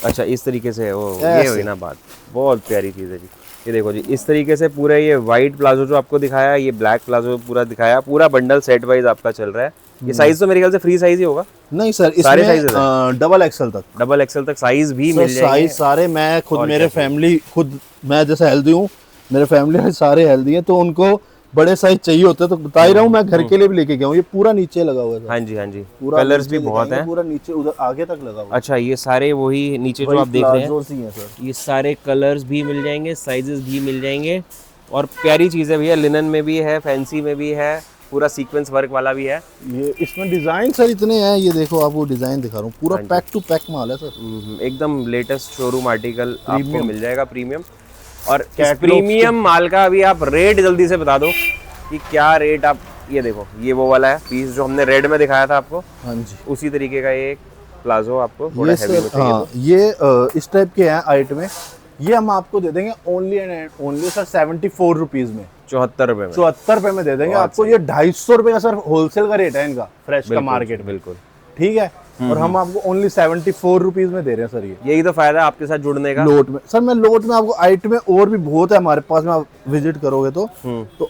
अच्छा, इस तरीके से ये हुई ना बात, बहुत प्यारी चीज़ है जी। ये देखो जी, इस तरीके से पूरा ये वाइट प्लाजो जो आपको दिखाया, ये ब्लैक प्लाजो पूरा दिखाया, पूरा बंडल सेट वाइज आपका चल रहा है। ये साइज तो मेरे ख्याल से फ्री साइज ही होगा। नहीं सर, सारे इसमें साइज डबल एक्सल तक साइज भी मिल जाएंगे। साइज सारे, मैं खुद, मेरे फैमिली खुद, मैं जैसे हेल्दी हूँ, मेरे फैमिली में सारे हेल्दी हैं, तो उनको बड़े साइज चाहिए होते हैं। तो बता ही रहा हूँ, मैं घर के लिए भी लेके गया हूँ। ये पूरा नीचे लगा हुआ है। हाँ जी, हाँ जी, पूरा कलर्स भी बहुत हैं, पूरा नीचे उधर आगे तक लगा हुआ है। अच्छा, ये सारे वही नीचे जो आप देख रहे हैं, सर, ये सारे कलर्स भी मिल जाएंगे, साइजेस भी मिल जाएंगे। और प्यारी चीज़ है भैया, लिनन में भी है, फैंसी में भी है, पूरा सीक्वेंस वर्क वाला भी है। ये इसमें डिजाइन सर इतने हैं, ये देखो आपको डिजाइन दिखा रहा हूँ, पूरा पैक टू पैक माल है सर। एकदम लेटेस्ट शोरूम आर्टिकल आपको मिल जाएगा, प्रीमियम। और प्रीमियम माल का अभी आप रेट जल्दी से बता दो कि क्या रेट आप, ये देखो, ये वो वाला है पीस जो हमने रेड में दिखाया था आपको, हाँ जी, उसी तरीके का ये प्लाजो आपको थोड़ा ये हैवी सर, हाँ, ये इस टाइप के हैं हाइट में। ये हम आपको दे देंगे only and only sir 74 rupees में, 74 रुपए में, 74 रुपए में दे देंगे आपको। ये 250 रुपए का सर होलसेल का रेट है इनका, फ्रेश का मार्केट, बिल्कुल, ठीक है। और हम आपको ओनली 74 रुपीज में दे रहे हैं सर। ये यही तो फायदा है आपके साथ जुड़ने का। लोट में सर, मैं लोट में आपको आइट में और भी बहुत है हमारे पास में, आप विजिट करोगे तो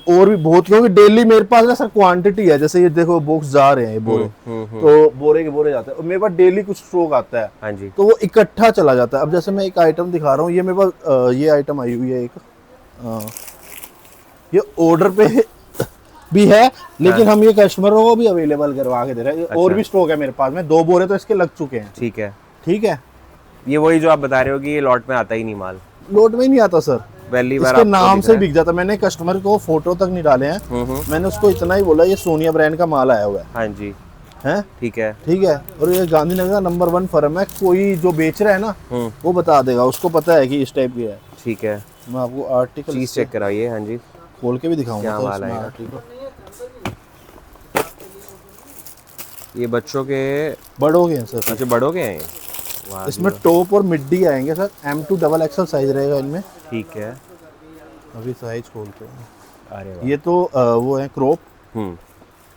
और भी बहुत, क्योंकि डेली मेरे पास ना सर क्वांटिटी है। जैसे ये देखो बॉक्स जा रहे हैं ये बोरे, तो बोरे के बोरे जाते हैं और मेरे पास डेली कुछ स्टॉक आता है। हाँ जी। तो वो इकट्ठा चला जाता है। अब जैसे मैं एक आइटम दिखा रहा हूँ, ये मेरे पास ये आइटम आई हुई है एक, ये ऑर्डर पे भी है, लेकिन हम ये कस्टमरों को भी अवेलेबल करवा के दे रहे हैं। और भी स्टॉक है मेरे पास में, 2 बोरे तो इसके लग चुके हैं। ठीक है, ठीक है। ये वही जो आप बता रहे हो कि ये लॉट में आता ही नहीं माल। लोट में ही नहीं आता सर, पहली बार इसके नाम से बिक जाता। मैंने कस्टमर को फोटो तक नहीं डाले हैं, मैंने उसको इतना ही बोला ये सोनिया ब्रांड का माल आया हुआ है। हाँ जी, है ठीक है, ठीक है। और ये गांधीनगर का नंबर 1 फर्म है, कोई जो बेच रहा है ना वो बता देगा, उसको पता है कि इस टाइप की है। ठीक है, मैं आपको आर्टिकल चीज चेक कराइए। हाँ जी, खोल के भी दिखाऊंगा। क्या माल आएगा। ये बच्चों के बड़ों के हैं सर। अच्छा, बड़ों के हैं। वाह, इसमें टॉप और मिड्डी आएंगे sir, M2 double XL size रहेगा इनमें। ठीक है, अभी साइज खोलते हैं। अरे वाह, ये तो वो है क्रॉप।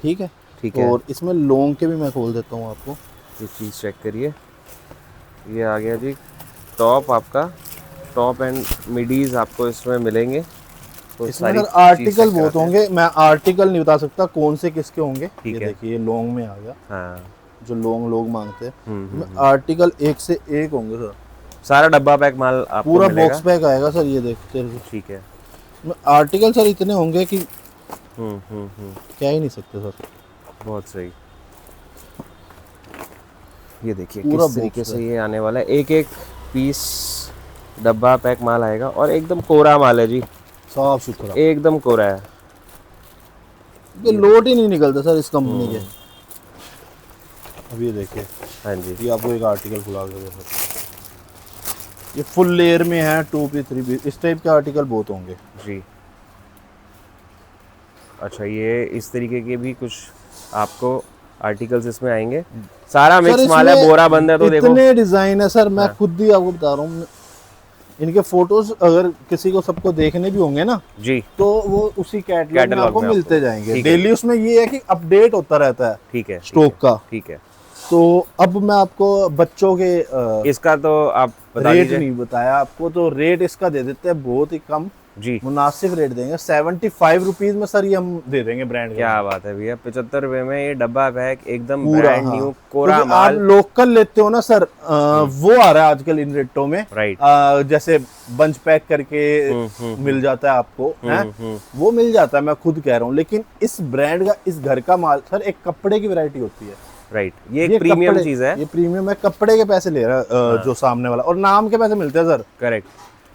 ठीक है, ठीक है। और इसमें लॉन्ग के भी मैं खोल देता हूँ आपको। ये चीज़ चेक करिए, ये आ गया जी टॉप। आपका टॉप एंड मिडीज आपको इसमें मिलेंगे। तो इसमें सर आर्टिकल बहुत होंगे, मैं आर्टिकल नहीं बता सकता कौन से किसके होंगे। ये देखिए लॉन्ग में आ गया। हाँ, जो लॉन्ग लोग मांगते हैं, आर्टिकल एक से एक होंगे सर। सारा डब्बा पैक माल आपको पूरा मिलेगा। बॉक्स पैक आएगा सर। ये देखते हैं, ठीक है। आर्टिकल सर इतने होंगे कि क्या ही नहीं सकते सर। बहुत सही। ये देखिए पूरा किस तरीके से ये आने वाला है। एक एक पीस डब्बा पैक माल आएगा और एकदम कोरा माल है जी, साफ सुथरा, एकदम कोरा है। ये लोट ही नहीं निकलता सर इस कंपनी के। अब ये देखिए। हाँ जी, ये आपको एक आर्टिकल खुला के दे सकते हैं। ये फुल लेयर में है, 2 पीस 3 पीस, इस टाइप के आर्टिकल बहुत होंगे जी। अच्छा, ये इस तरीके के भी कुछ आपको आर्टिकल्स इसमें आएंगे। सारा मिक्स माल है, बोरा बंद है। तो देखो इतने डिजाइन है सर, मैं खुद ही आपको बता रहा हूँ। इनके फोटोज अगर किसी को सबको देखने भी होंगे ना जी, तो वो उसी कैटलॉग में आपको मिलते जाएंगे डेली। उसमें ये है कि अपडेट होता रहता है, ठीक है, स्टॉक का। ठीक है। तो अब मैं आपको बच्चों के इसका तो आप रेट नहीं बताया आपको, तो रेट इसका दे देते हैं बहुत ही कम जी, मुनासिब रेट देंगे। 75 रुपीज में सर ये हम दे देंगे ब्रांड। क्या बात है भैया, 75 रुपए में ये डब्बा पैक एकदम ब्रांड न्यू कोरा माल। आप लोकल लेते हो ना सर, वो आ रहा है आजकल इन रेटों में। राइट। जैसे बंच पैक करके मिल जाता है आपको, वो मिल जाता है, मैं खुद कह रहा हूँ। लेकिन इस ब्रांड का, इस घर का माल सर, एक कपड़े की वैरायटी होती है। राइट, ये एक प्रीमियम चीज है। ये प्रीमियम है, कपड़े के पैसे ले रहा है जो सामने वाला, और नाम के पैसे मिलते हैं सर। करेक्ट।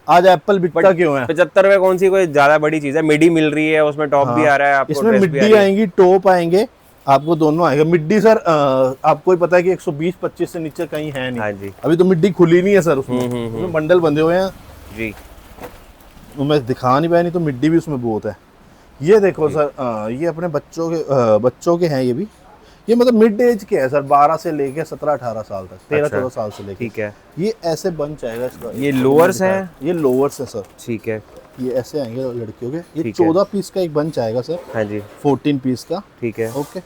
आज एप्पल बिकता क्यों है? 75 रुपए कौन सी कोई ज्यादा बड़ी चीज है। मिडी मिल रही है, उसमें टॉप भी आ रहा है आपको, इसमें मिड्डी आएंगी, टॉप आएंगे, आपको दोनों आएगा। मिड्डी सर आपको ही पता है कि 120-25 से नीचे कहीं है नहीं। हाँ जी। अभी तो मिड्डी खुली नहीं है सर, उसमें बंडल बंधे हुए हैं जी, तो मैं दिखा नहीं पाया, नहीं तो मिड्डी भी उसमें बहुत है। ये देखो सर, ये अपने बच्चों के हैं। ये भी, ये मतलब मिड एज के है सर, 12 से लेके 17-18 साल तक, 13-14 साल से लेके। ठीक है। ये ऐसे बंच आएगा इसका। ये लोअर्स है, ये लोअर्स है सर। ठीक है। ये ऐसे आएंगे लड़कियों के। ये 14 पीस का एक बंच आएगा सर। हाँ जी। 14 पीस का। ठीक है। ओके।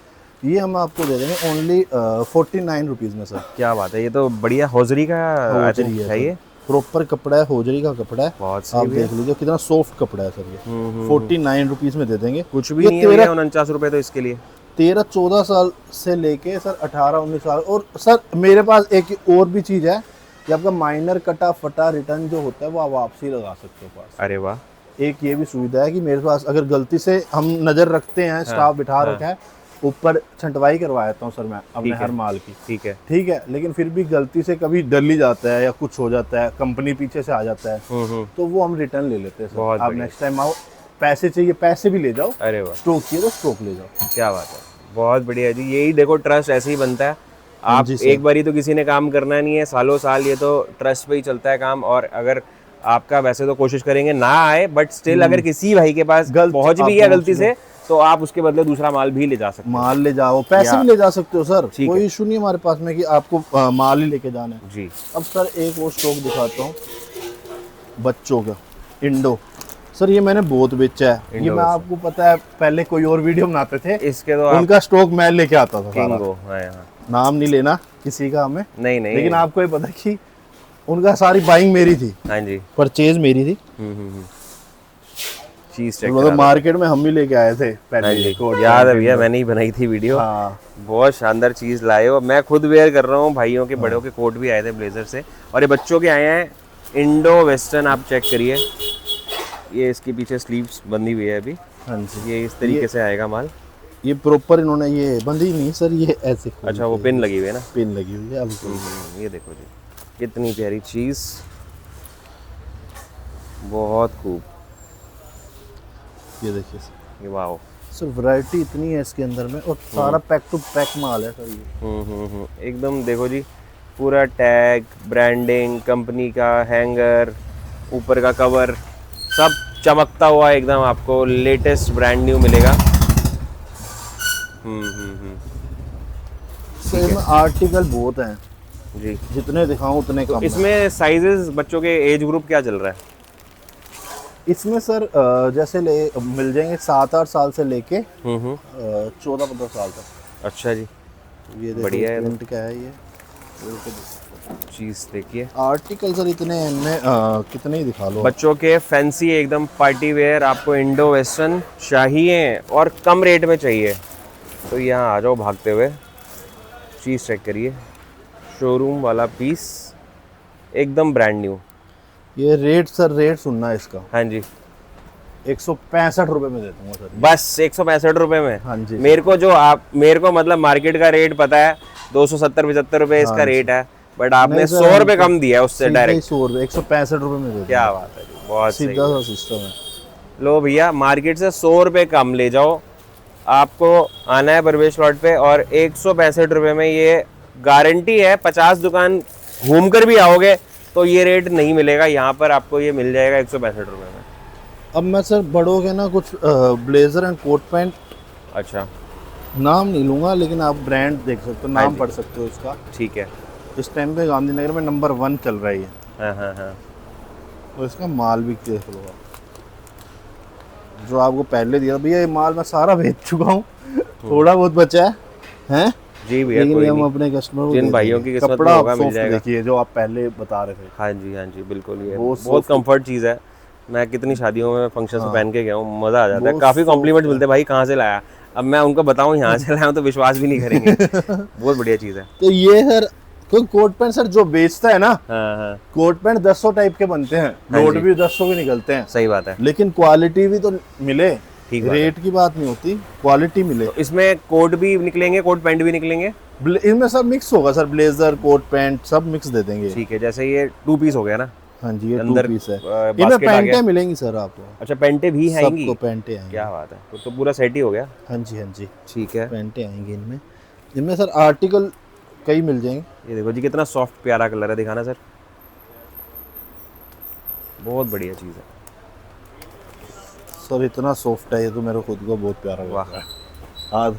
ये हम आपको दे देंगे ओनली 49 रुपीज में सर। क्या बात है, ये तो बढ़िया होजरी का है। ये प्रॉपर कपड़ा है, होजरी का कपड़ा है। आप देख लीजिए कितना सॉफ्ट कपड़ा है सर। ये 49 रुपीज में दे देंगे। कुछ भी नहीं है, 49 रुपए तो इसके लिए। 13-14 साल से लेके सर 18-19 साल। और सर मेरे पास एक और भी चीज है कि आपका माइनर कटा फटा रिटर्न जो होता है वो आप वापसी लगा सकते हो पास। अरे वाह। एक ये भी सुविधा है कि मेरे पास अगर गलती से हम नजर रखते हैं, स्टाफ बिठा रखा है, ऊपर छंटवाई करवा देता हूँ सर मैं अपने हर माल की। ठीक है, ठीक है। लेकिन फिर भी गलती से कभी डल ही जाता है या कुछ हो जाता है, कंपनी पीछे से आ जाता है, तो वो हम रिटर्न ले लेते हैं सर। आप नेक्स्ट टाइम आओ, पैसे चाहिए पैसे भी ले जाओ। अरे वाह। स्टॉक चाहिए तो स्टॉक ले जाओ। क्या बात है, बहुत बढ़िया जी। यही देखो, ट्रस्ट ऐसे ही बनता है। आप एक बारी तो किसी ने काम करना नहीं है, सालों साल ये तो ट्रस्ट पे ही चलता है काम। और अगर आपका वैसे तो कोशिश करेंगे ना आए, बट स्टिल अगर किसी भाई के पास पहुंच भी गया गलती से, तो आप उसके बदले दूसरा माल भी ले जा सकते हो। माल ले जाओ, पैसे भी ले जा सकते हो सर, कोई इशू नहीं हमारे पास में कि आपको माल ही लेके जाना है जी। अब सर एक और स्टॉक दिखाता हूँ बच्चों का, इंडो। सर ये मैंने बहुत बेचा है। ये मैं आपको पता है, पहले कोई और वीडियो बनाते थे इसके, तो उनका स्टॉक मैं लेके आता था सारा। नाम नहीं लेना किसी का हमें, नहीं नहीं, लेकिन आपको ये पता कि उनका सारी बाइंग मेरी थी। हाँ जी, परचेज मेरी थी। चीज चेक मतलब मार्केट में हम ही लेके आए थे पहले ये कोट। याद है भैया, मैंने ही बनाई थी वीडियो। हाँ। बहुत शानदार चीज लाए हो। मैं खुद वेयर कर रहा हूँ, भाइयों के बड़ों के कोट भी आए थे ब्लेजर से, और ये बच्चों के आए हैं इंडो वेस्टर्न। आप चेक करिए, ये इसके पीछे स्लीव्स बंधी हुई है अभी। हाँ जी, ये इस तरीके से आएगा माल। ये प्रॉपर इन्होंने ये बंदी नहीं सर, ये ऐसे अच्छा, वो पिन लगी हुई है ना? पिन लगी हुई है। अब ये देखो जी, कितनी प्यारी चीज, बहुत खूब। ये देखिए सर, ये वाओ सर वैरायटी इतनी है इसके अंदर में, और सारा पैक टू पैक माल है सर ये। एकदम देखो जी, पूरा टैग, ब्रांडिंग, कंपनी का हैंगर, ऊपर का कवर, सब चमकता हुआ एकदम आपको लेटेस्ट ब्रांड न्यू मिलेगा। सर इसमें आर्टिकल बहुत हैं जी, जितने दिखाऊं उतने कम है। इसमें साइजेस बच्चों के एज ग्रुप क्या चल रहा है? इसमें सर जैसे मिल जाएंगे 7-8 साल से लेके 14-15 साल तक। अच्छा जी, ये देखो बढ़िया है। प्रिंट क्या है ये चीज देखिए, आर्टिकल सर इतने हैं इनमें, कितने ही दिखा लो। बच्चों के फैंसी एकदम पार्टी वेयर आपको इंडो वेस्टर्न चाहिए और कम रेट में चाहिए तो यहाँ आ जाओ भागते हुए। चीज़ चेक करिए, शोरूम वाला पीस, एकदम ब्रांड न्यू। ये रेट सर, रेट सुनना है इसका। हाँ जी, 165 रुपए में देता हूँ सर। बस 165 रुपए में? हाँ जी। मेरे को मतलब मार्केट का रेट पता है, 270-75 रुपए इसका रेट है, बट आपने 100 रुपए कम दिया है उससे डायरेक्ट। 100 रुपए, 165 रुपए में दे। क्या बात है जी, बहुत सही। सीधा सा सिस्टम है। लो भैया, मार्केट से 100 रुपए कम ले जाओ, आपको आना है परवेश लॉट पे, और 165 रुपए में ये गारंटी है। 50 दुकान घूम कर भी आओगे तो ये रेट नहीं मिलेगा, यहाँ पर आपको ये मिल जाएगा 165 रुपए में। अब मैं सर बड़ों के ना कुछ ब्लेजर एंड कोट पैंट, अच्छा, नाम नहीं लूंगा लेकिन आप ब्रांड देख सकते हो, नाम पढ़ सकते हो इसका। ठीक है। इस टाइम पे गांधीनगर में नंबर 1 चल रहा है ये। हाँ। तो इसका माल भी देख लो आप, जो आपको पहले दिया भैया, ये माल मैं सारा बेच चुका हूँ, थोड़ा बहुत बचा है, हैं? जी भैया, लेकिन कोई हम नहीं। अपने कस्टमर को जिन भाइयों की किस्मत में कपड़ा होगा मिल सॉफ्ट जाएगा। देखिए जो आप पहले बता रहे थे। हाँ जी, बिल्कुल। ये बहुत बहुत कंफर्ट चीज़ है। मैं कितनी शादियों में फंक्शन से पहन के गया हूँ, मज़ा आ जाता है। बहुत काफ़ी कॉम्प्लीमेंट मिलते हैं, भाई कहाँ से लाया। अब मैं उनको बताऊँ यहाँ से लाया हूँ तो विश्वास भी नहीं करेंगे। बहुत बढ़िया चीज़ है। तो ये सर कोई कोट पैंट सर जो बेचता है ना, हाँ, कोट पैंट 100 टाइप के बनते हैं, लोड भी 100 के निकलते हैं, सही बात है। लेकिन क्वालिटी भी तो मिले। ठीक बात है। रेट की बात नहीं होती, क्वालिटी मिले। तो इसमें कोट भी निकलेंगे, कोट पैंट भी निकलेंगे? इनमें सब मिक्स होगा सर, ब्लेजर कोट पैंट सब मिक्स दे देंगे। ठीक है, जैसे ये 2 पीस हो गया ना? हाँ जी, ये अंदर 2 पीस है। बास्केट इनमें आ गया। पैंटें मिलेंगी सर आपको। अच्छा, पैंटें भी आएंगी? सबको पैंटें आएंगी। क्या बात है, तो पूरा सेट ही हो गया। हाँ जी, ठीक है। पैंटें आएंगी इनमें। इनमें सर आर्टिकल कई मिल जाएंगे। ये देखो जी, कितना सॉफ्ट प्यारा कलर है, दिखाना सर। बहुत बढ़िया चीज़ है सर, इतना सॉफ्ट है ये तो मेरे खुद को बहुत प्यारा लगता है। हाँ,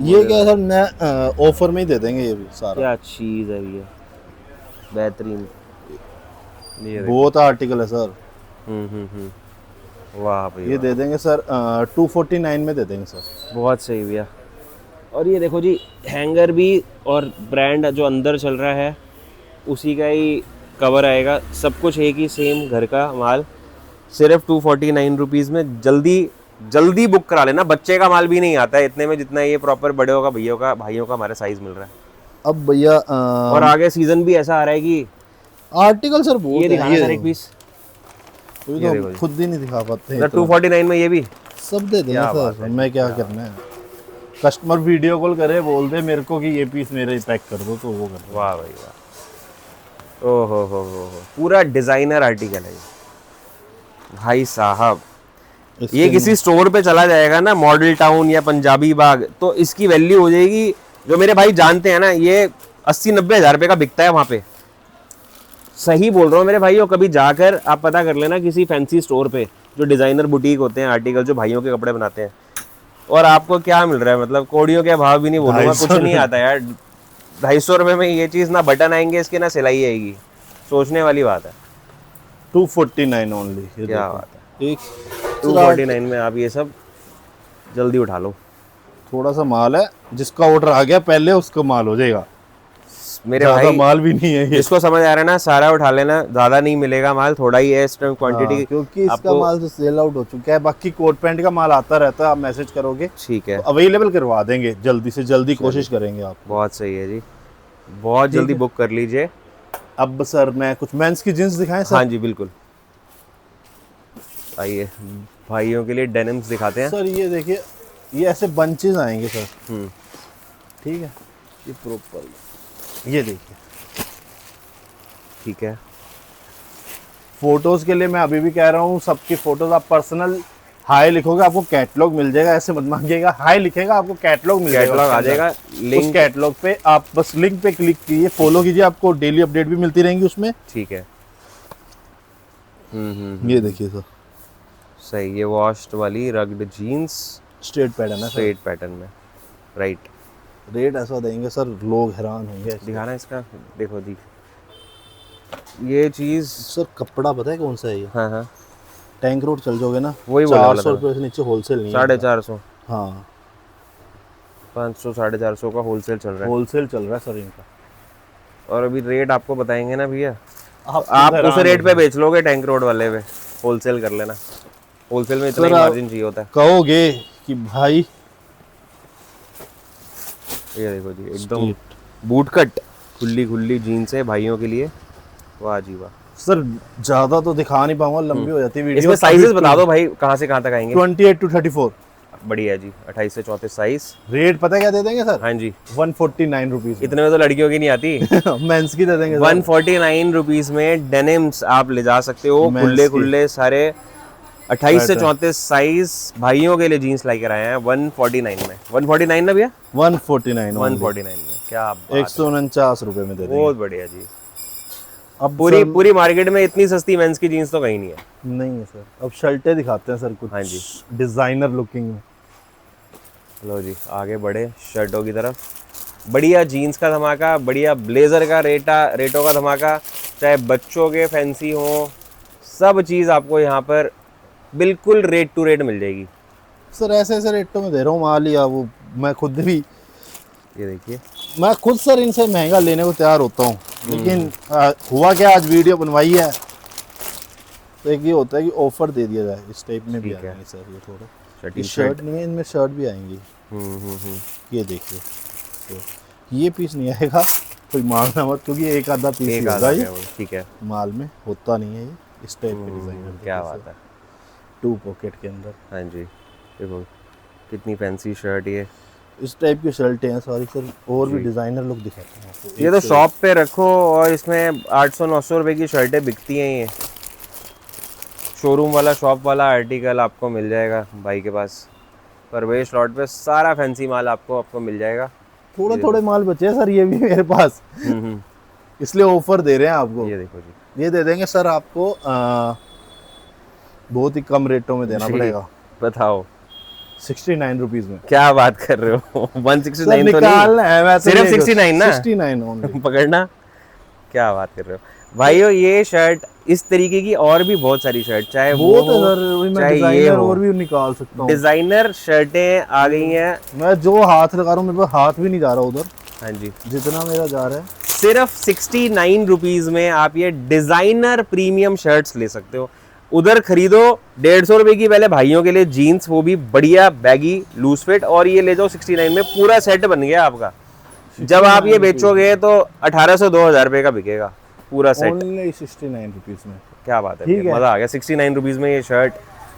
ये क्या सर, मैं ऑफर में ही दे देंगे ये भी सारा। क्या चीज़ है ये, बेहतरीन। ये बहुत आर्टिकल है सर। वाह भैया, ये दे देंगे सर 249 में दे देंगे सर। बहुत सही भैया। और ये देखो जी, हैंगर भी और ब्रांड जो अंदर चल रहा है उसी का ही कवर आएगा, सब कुछ एक ही सेम घर का माल, सिर्फ 249 रुपीज़ में। जल्दी बुक करा लेना, बच्चे का माल भी नहीं आता है इतने में जितना ये प्रॉपर बड़े का, भाइयों का हमारे साइज मिल रहा है। अब भैया और आगे सीजन भी ऐसा आ रहा है कि आर्टिकल सर बहुत ये दिखाना सर एक पीस, ये तो खुद ही नहीं दिखा पाते। 249 में ये भी सब दे देंगे सर, मैं क्या करना है। कस्टमर वीडियो कॉल करे, बोल दे मेरे को कि ये पीस मेरे पैक कर दो तो वो कर दो। वाह भाई वाह, ओ हो, पूरा डिजाइनर आर्टिकल है ये भाई साहब। ये किसी स्टोर पे चला जाएगा ना, मॉडल टाउन या पंजाबी बाग, तो इसकी वैल्यू हो जाएगी, जो मेरे भाई जानते हैं ना, ये 80-90 हज़ार रुपये का बिकता है वहाँ पे। सही बोल रहा हूँ मेरे भाई, और कभी जाकर आप पता कर लेना किसी फैंसी स्टोर पे, जो डिज़ाइनर बुटीक होते हैं, आर्टिकल जो भाइयों के कपड़े बनाते हैं, और आपको क्या मिल रहा है, मतलब कोड़ियों के भाव भी नहीं बोलूँगा, कुछ नहीं आता यार। 250 रुपये में ये चीज़, ना बटन आएंगे इसके, ना सिलाई आएगी, सोचने वाली बात है। 249 ओनली। क्या बात है, एक 249 में आप ये सब जल्दी उठा लो। थोड़ा सा माल है, जिसका ऑर्डर आ गया पहले उसका माल हो जाएगा। मेरे भाई माल भी नहीं है ये। जिसको समझ आ रहा है ना सारा उठा लेना, ज्यादा नहीं मिलेगा माल, थोड़ा ही है इस टाइम क्वांटिटी। क्योंकि इसका माल तो सेल आउट हो चुका है। बाकी कोट पैंट का माल आता रहता है, आप मैसेज करोगे ठीक है, तो अवेलेबल करवा देंगे, जल्दी से जल्दी कोशिश करेंगे आप। बहुत सही है जी, बहुत जल्दी बुक कर लीजिए। अब सर मैं कुछ मेंस की जींस दिखाएं सर? हाँ जी बिल्कुल, आइए भाइयों के लिए डेनिम्स दिखाते हैं सर। ये देखिए, ये ऐसे बंचेस आएंगे सर। ठीक है, ये प्रॉपर, ये देखिए, ठीक है। फोटोज के लिए मैं अभी भी कह रहा हूँ, सबकी फोटोज आप पर्सनल हाई लिखोगे आपको कैटलॉग मिल जाएगा। ऐसे मत मांगिएगा, हाई लिखेगा आपको कैटलॉग मिल जाएगा, कैटलॉग आ जाएगा। लिंक उस कैटलॉग पे आप बस लिंक पे क्लिक कीजिए, फॉलो कीजिए, आपको डेली अपडेट भी मिलती रहेंगी उसमें। ठीक है। ये देखिए सर, सही, ये वॉश्ड वाली रग्ड जीन्स, स्ट्रेट पैटर्न है, स्ट्रेट पैटर्न में, राइट। रेट ऐसा देंगे सर, लोग हैरान होंगे। दिखाना इसका, देखो दी ये चीज सर। कपड़ा पता है कौन सा है ये? हाँ हाँ, टैंक रोड चल जाओगे ना, वही 400 रुपये से नीचे होलसेल नहीं है। 450, हाँ 500 450 का होलसेल चल रहा है। होलसेल चल रहा है सर इनका। और अभी रेट आपको बताएंगे ना भैया, आप आप उस रेट पे बेच लोगे टैंक रोड वाले पे, होलसेल कर लेना। होलसेल में इतना ही मार्जिन चाहिए होता है। कहोगे कि भाई, ये देखो जी, एकदम बूट कट खुली खुली जीन्स है भाइयों के लिए। वाह जी वाह सर। ज्यादा तो दिखा नहीं पाऊंगा, लंबी हो जाती है वीडियो। इसमें साइजेस बता दो भाई, कहाँ से कहाँ तक आएंगे? 28 to 34। बढ़िया जी, 28 से 34 साइज। रेट पता है क्या दे देंगे सर? हाँ जी, 149 रुपीज। इतने में तो लड़कियों की नहीं आती। मेंस की दे देंगे 149 रुपीज में डेनिम्स आप ले जा सकते हो, खुले खुले सारे 28 से 34 साइज भाइयों के लिए जीन्स लेकर आए हैं 149 में। 149 ना भैया? 149 में, क्या बात, 149 रुपए में दे देंगे। बहुत बढ़िया जी। अब पूरी मार्केट में इतनी सस्ती मेंस की जीन्स तो कहीं नहीं है। नहीं है सर। अब शर्टें दिखाते हैं सर कुछ। हाँ जी, डिजाइनर लुकिंग में। लो जी, आगे बढ़े शर्टों की तरफ। बढ़िया जीन्स का धमाका, बढ़िया ब्लेजर का रेटों का धमाका, चाहे बच्चों के फैंसी हो, सब चीज़ आपको यहाँ पर बिल्कुल रेट टू रेट मिल जाएगी सर। ऐसे ऐसे रेटों में दे रहा हूँ माल ही। वो मैं खुद भी, ये देखिए, मैं खुद सर इनसे महंगा लेने को तैयार होता हूँ, लेकिन हुआ क्या, आज वीडियो बनवाई है तो एक ये होता है कि ऑफर दे दिया जाए। इस टाइप में भी आएंगे सर। ये थोड़ा शर्ट नहीं है, इनमें शर्ट भी आएंगी। ये देखिए, तो ये पीस नहीं आएगा, कोई मांगना मत, क्योंकि एक आधा पीस होगा ये। ठीक है, माल में होता नहीं है ये इस टाइप के डिजाइन। क्या बात है, 2 पॉकेट के अंदर। हाँ जी, देखो कितनी फैंसी शर्ट ये। इस टाइप की शर्टें हैं सॉरी सर। और भी डिजाइनर लुक दिखाते हैं आपको। ये तो शॉप पे रखो और इसमें 800-900 रुपए की शर्टें बिकती हैं। ये शोरूम वाला, शॉप वाला आर्टिकल आपको मिल जाएगा भाई के पास। परवेश लॉट पे सारा फैंसी माल आपको मिल जाएगा। थोड़े माल बचे हैं सर, ये भी मेरे पास, इसलिए ऑफर दे रहे हैं आपको। ये देखो जी, ये दे देंगे सर आपको, बहुत ही कम रेटों में देना पड़ेगा। बताओ, 69 रुपीज में। क्या बात कर रहे हो? 169 तो निकालना है, मैं सिर्फ 69 ना? 69 ओनली। पकड़ना, क्या बात कर रहे हो भाइयों? ये शर्ट, इस तरीके की और भी बहुत सारी शर्ट, चाहे वो चाहे ये और भी निकाल सकता हूँ। डिजाइनर शर्टें आ गई हैं। मैं जो हाथ लगा रहा हूँ, मेरे पास हाथ भी नहीं जा रहा उधर। हाँ जी, जितना मेरा जा रहा है। सिर्फ 69 रुपीज में आप ये डिजाइनर प्रीमियम शर्ट्स ले सकते हो। उधर खरीदो 150 रुपए की पहले भाइयों के लिए जीन्स, वो भी बढ़िया बैगी लूज फिट, और ये ले जाओ 69 में, पूरा सेट बन गया आपका। जब आप ये बेचोगे तो 1800-2000 रुपए का बिकेगा पूरा सेट। ओनली 69 रुपीज में। क्या बात है, मजा आ गया। 69 रुपीज में ये शर्ट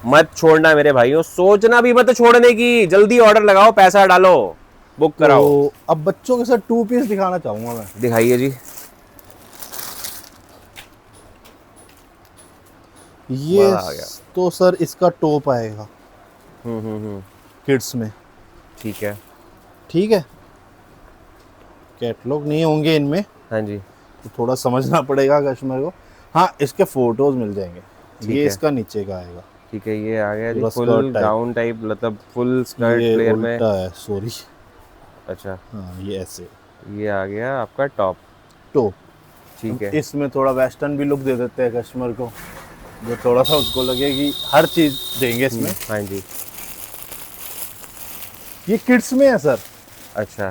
मत छोड़ना मेरे भाइयों, सोचना भी मत छोड़ने की। जल्दी ऑर्डर लगाओ, पैसा डालो, बुक कराओ। तो अब बच्चों के साथ 2 पीस दिखाना चाहूंगा मैं। दिखाइए जी। ये तो सर इसका टॉप आएगा किड्स में। ठीक है, ठीक है। कैटलॉग नहीं होंगे इनमें। हाँ जी, तो थोड़ा समझना पड़ेगा कस्टमर को। हाँ, इसके फोटोज मिल जाएंगे। ये इसका नीचे का आएगा। ठीक है, ये आ गया जी, फुल गाउन टाइप, मतलब फुल स्कर्ट फ्लेयर में। है, सॉरी। अच्छा, हाँ, ये ऐसे। ये आ गया आपका टॉप। ठीक है, इसमें थोड़ा वेस्टर्न भी लुक दे देते हैं कस्टमर को, जो थोड़ा सा उसको लगे कि हर चीज देंगे इसमें। हाँ जी, ये किड्स में है सर, अच्छा,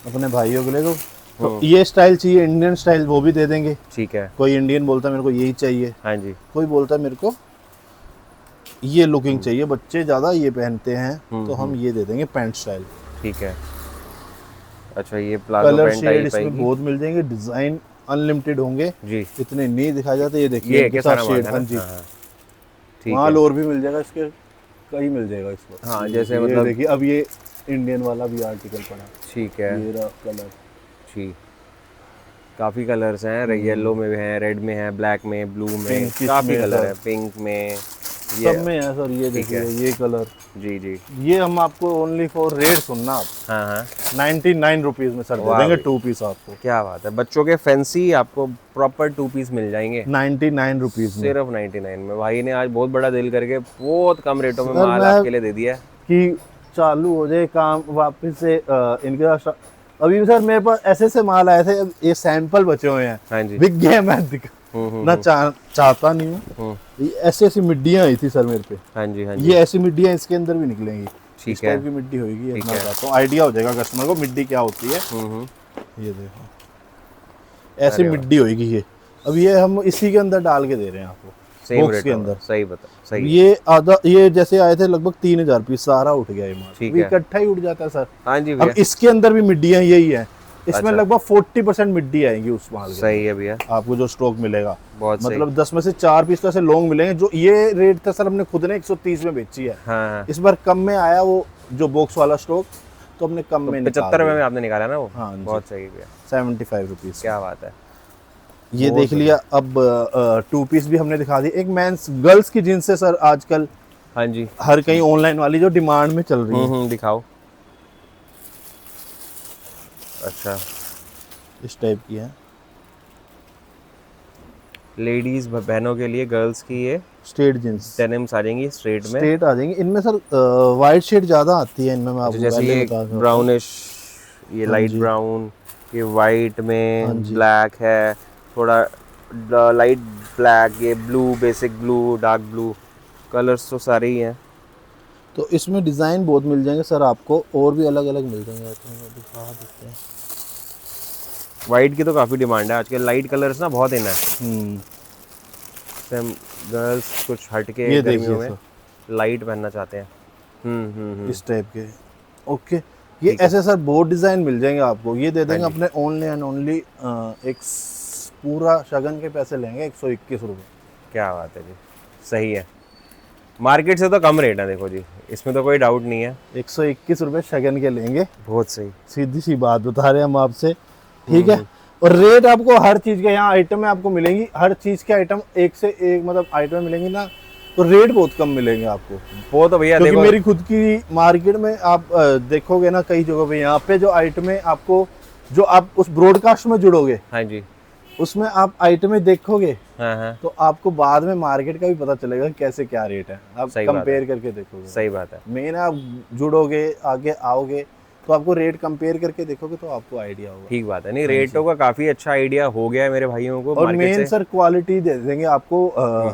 अपने भाइयों के लिए तो ये स्टाइल चाहिए इंडियन स्टाइल, वो भी दे देंगे। ठीक है। कोई इंडियन बोलता है मेरे को यही चाहिए, हाँ जी, कोई बोलता है मेरे को ये लुकिंग चाहिए, बच्चे ज्यादा ये पहनते हैं तो हम ये दे देंगे पैंट स्टाइल। ठीक है। अच्छा, ये palazzo colour pant shade type इसमें आएगी बहुत मिल जाएंगे, डिजाइन अनलिमिटेड होंगे जी। इतने नहीं दिखाए जाते। ये देखिए ये इनके कैसा साथ शेड, हाँ जी, ठीक माल है। और भी मिल जाएगा इसके, कई मिल जाएगा इसको। हाँ, जैसे ये मतलब देखिए अब ये इंडियन वाला भी आर्टिकल पड़ा, ठीक है। ये रहा कलर, ठीक, काफी कलर्स हैं, येलो में भी हैं, रेड में है, ब्लैक में, ब्लू में, Pinkish काफी में कलर सर। है, पिंक में, ये सब में है सर। ये देखिए ये कलर, जी जी। ये हम आपको ओनली फॉर रेट सुनना आप हाँ हाँ, 99 रुपीज में सर दे वाह देंगे भाई। 2 पीस आपको। क्या बात है, बच्चों के फैंसी आपको प्रॉपर 2 पीस मिल जाएंगे 99 रुपीज में सिर्फ 99 में। भाई ने आज बहुत बड़ा दिल करके बहुत कम रेटों में सर, माल मैं- आपके लिए दे दिया है। कि चालू हो जाए काम वापस से इनके पास। अभी सर मेरे पास ऐसे माल आए थे, अब ये सैंपल बचे हुए हैं, हाँ जी। बिक गए। मैं ना चाहता नहीं हूँ। ये ऐसी मिड्डियाँ आई थी सर मेरे पे, हाँ जी, हाँ जी, ये ऐसी मिड्डियाँ इसके अंदर भी निकलेंगी। ठीक इस है। टाइप की मिड्डी होगी, ठीक मैं है। बताता हूँ, आइडिया हो जाएगा कस्टमर को मिड्डी क्या होती है। ये देखो ऐसी मिड्डी होगी ये। अब ये हम इसी के अंदर डाल के दे रहे हैं आपको, सेम बॉक्स रेट के अंदर। सही बता, सही। ये आधा, ये जैसे आए थे लगभग 3000 पीस, सारा उठ गया ये माल। ठीक अभी है। इकट्ठा ही उठ जाता है सर। हाँ जी अब भैया, इसके अंदर भी मिड्डियाँ यही है, इसमें अच्छा। लगभग 40% मिड्डी आएंगी उस माल के। सही है भैया, आपको जो स्टॉक मिलेगा बहुत सही। मतलब 10 में से 4 पीस तो ऐसे लॉन्ग मिलेंगे। जो ये रेट था सर हमने खुद ने 130 में बेची है। हाँ हाँ, इस बार कम में आया वो जो बॉक्स वाला स्टॉक, तो हमने कम में 75 में आपने निकाला ना वो। हाँ जी। बहुत सही भैया, 75 रुपीज। क्या बात है। ये देख लिया। अब 2 पीस भी हमने दिखा दी। एक मेंस गर्ल्स की जींस है सर आजकल हाँ जी, हर कहीं ऑनलाइन वाली जो डिमांड में चल रही है। दिखाओ। अच्छा, इस टाइप की है, लेडीज बहनों के लिए, गर्ल्स की ये स्ट्रेट जींस डेनिम्स आ जाएंगी स्ट्रेट में। स्ट्रेट आ जाएंगी। इनमें सर वाइट शेड ज्यादा आती है इनमें, मैं आपको जैसे पहले ये बता दूं। ब्राउनिश, ये हाँ लाइट जी। ब्राउन, ये वाइट हाँ में, जी। ब्लैक है, थोड़ा लाइट ब्लैक, ये blue, basic blue, dark blue, colours तो सारे ही हैं। तो इसमें डिजाइन बहुत मिल जाएंगे सर आपको, और भी अलग अलग मिल जाएंगे। तो मैं दिखा देते हैं। वाइट की तो काफ़ी डिमांड है आजकल, लाइट कलर्स ना बहुत इन है। गर्ल्स कुछ हट के ये गर्मियों देखिए में लाइट पहनना चाहते हैं। इस टाइप के। ओके, ये ऐसे सर बहुत डिजाइन मिल जाएंगे आपको। ये दे देंगे हाँ अपने ओनली एंड ओनली एक पूरा शगन के पैसे लेंगे 121 रुपये। क्या बात है जी, सही है। मार्केट से तो कम रेट है देखो जी, इसमें तो कोई डाउट नहीं है। 121 रुपये शगन के लेंगे, बहुत सही। सीधी सी बात बता रहे हैं हम आपसे, ठीक है। और रेट आपको हर चीज के यहाँ आइटम में आपको मिलेंगी, हर चीज के आइटम एक से एक मतलब आइटम मिलेंगी ना, तो रेट बहुत कम मिलेंगे आपको। वो तो भैया क्योंकि देखो, मेरी खुद की मार्केट में आप देखोगे ना कई जगहों पे, यहाँ पे जो आइटम है आपको, जो आप उस ब्रॉडकास्ट में जुड़ोगे हाँ जी, उसमें आप आइटम देखोगे, हाँ हाँ, तो आपको बाद में मार्केट का भी पता चलेगा कैसे क्या रेट है। आप सही बात है। कंपेयर करके देखोगे। सही बात है। मेन आप जुड़ोगे, आगे आओगे, तो आपको रेट कंपेयर करके देखोगे तो आपको आइडिया होगा। ठीक बात है। नहीं, रेटों का काफी अच्छा आइडिया हो गया है मेरे भाइयों को और मार्केट मेन से। सर क्वालिटी दे देंगे आपको,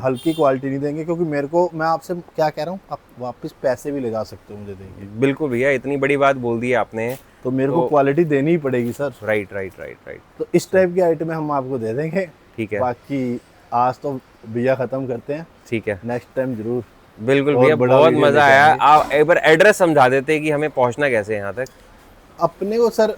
हल्की क्वालिटी नहीं देंगे। क्योंकि मेरे को, मैं आपसे क्या कह रहा हूँ, आप वापस पैसे भी ले जा सकते हो मुझे देंगे, बिल्कुल भैया, इतनी बड़ी बात बोल दी है आपने। तो मेरे को क्वालिटी देनी ही पड़ेगी sir. Right right right right, तो इस टाइप के आइटम हम आपको दे देंगे। ठीक है, बाकी आज तो भैया खत्म करते हैं, ठीक है, नेक्स्ट टाइम जरूर। बिल्कुल और भैया, बड़ा बहुत वीडियो मजा लेके आया। आएंगे। आप एक बार एड्रेस समझा देते कि हमें पहुंचना कैसे है यहाँ तक। अपने को सर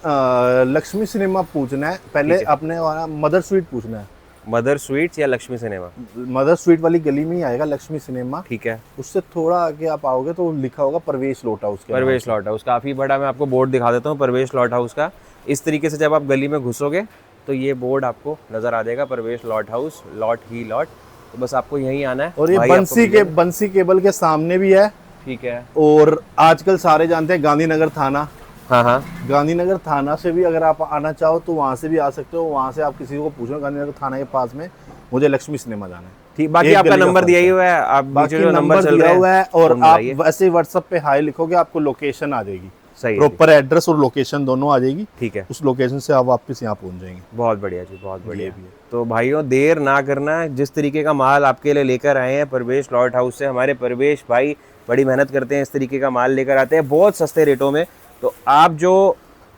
लक्ष्मी सिनेमा पूछना है पहले, ठीक है। अपने वहाँ मदर स्वीट पूछना है। मदर स्वीट्स या लक्ष्मी सिनेमा? मदर स्वीट वाली गली में ही आएगा लक्ष्मी सिनेमा। ठीक है, उससे थोड़ा आगे आप आओगे तो लिखा होगा प्रवेश लॉट हाउस के नाम परवेश से। लॉट हाउस, काफ़ी बड़ा। मैं आपको बोर्ड दिखा देता हूँ परवेश लॉट हाउस का। इस तरीके से जब आप गली में घुसोगे तो ये बोर्ड आपको नज़र आ जाएगा, परवेश lot house, lot he lot. तो बस आपको यहीं आना है। और ये भाई आपको बंसी केबल के सामने भी है। ठीक है, और आजकल सारे जानते हैं गांधीनगर थाना, हाँ हाँ, गांधीनगर थाना से भी अगर आप आना चाहो तो वहाँ से भी आ सकते हो। वहाँ से आप किसी को पूछो गांधीनगर थाना के पास में मुझे लक्ष्मी सिनेमा जाना है। ठीक। बाकी एक आपका गली का नंबर फर्क दिया ही है। हुआ है, आप बाकी नीचे जो नंबर चल दिया रहा हुआ है, और फोन आप मिलाइए। वैसे व्हाट्सएप पे हाई लिखोगे आपको लोकेशन आ जाएगी, सही है, प्रॉपर एड्रेस और लोकेशन दोनों आ जाएगी। ठीक है, उस लोकेशन से आप वापस यहाँ पहुँच जाएंगे। बहुत बढ़िया जी, बहुत बढ़िया। भी है। तो भाइयों, देर ना करना, जिस तरीके का माल आपके लिए लेकर आए हैं परवेश लॉट हाउस से, हमारे परवेश भाई बड़ी मेहनत करते हैं, इस तरीके का माल लेकर आते हैं बहुत सस्ते रेटों में। तो आप जो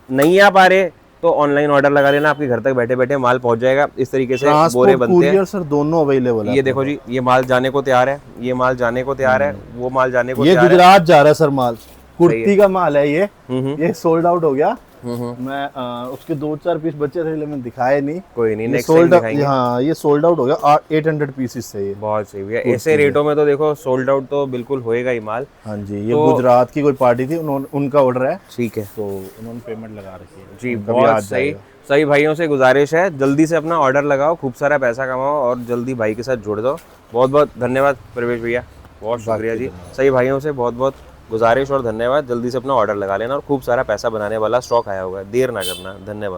नहीं आ पा रहे तो ऑनलाइन ऑर्डर लगा लेना, आपके घर तक बैठे बैठे माल पहुंच जाएगा। इस तरीके से बोरे बनते हैं सर, दोनों अवेलेबल है। ये देखो जी, ये माल जाने को तैयार है, ये माल जाने को तैयार है, वो माल जाने को ये तैयार है। गुजरात जा रहा है सर माल, कुर्ती का माल है ये सोल्ड आउट हो गया। मैं उसके 2-4 पीस बचे थे, लेकिन दिखाए नहीं। कोई नहीं, नेक्स्ट सोल्ड टाइम दिखाएंगे। हाँ, ये सोल्ड आउट हो गया 800 पीसेस से ये। बहुत सही भैया, ऐसे रेटों में तो देखो सोल्ड आउट तो बिल्कुल होएगा ही माल। हाँ जी, ये गुजरात की कोई पार्टी थी, उनका ऑर्डर है। ठीक है, तो उन्होंने पेमेंट लगा रखी है जी। बहुत सही। सही भाइयों से गुजारिश है, जल्दी से अपना ऑर्डर लगाओ, खूब सारा पैसा कमाओ और जल्दी भाई के साथ जुड़ जाओ। बहुत बहुत धन्यवाद प्रवेश भैया, बहुत शुक्रिया जी। सही भाइयों से बहुत बहुत गुजारिश और धन्यवाद, जल्दी से अपना ऑर्डर लगा लेना और खूब सारा पैसा बनाने वाला स्टॉक आया हुआ है, देर ना करना। धन्यवाद।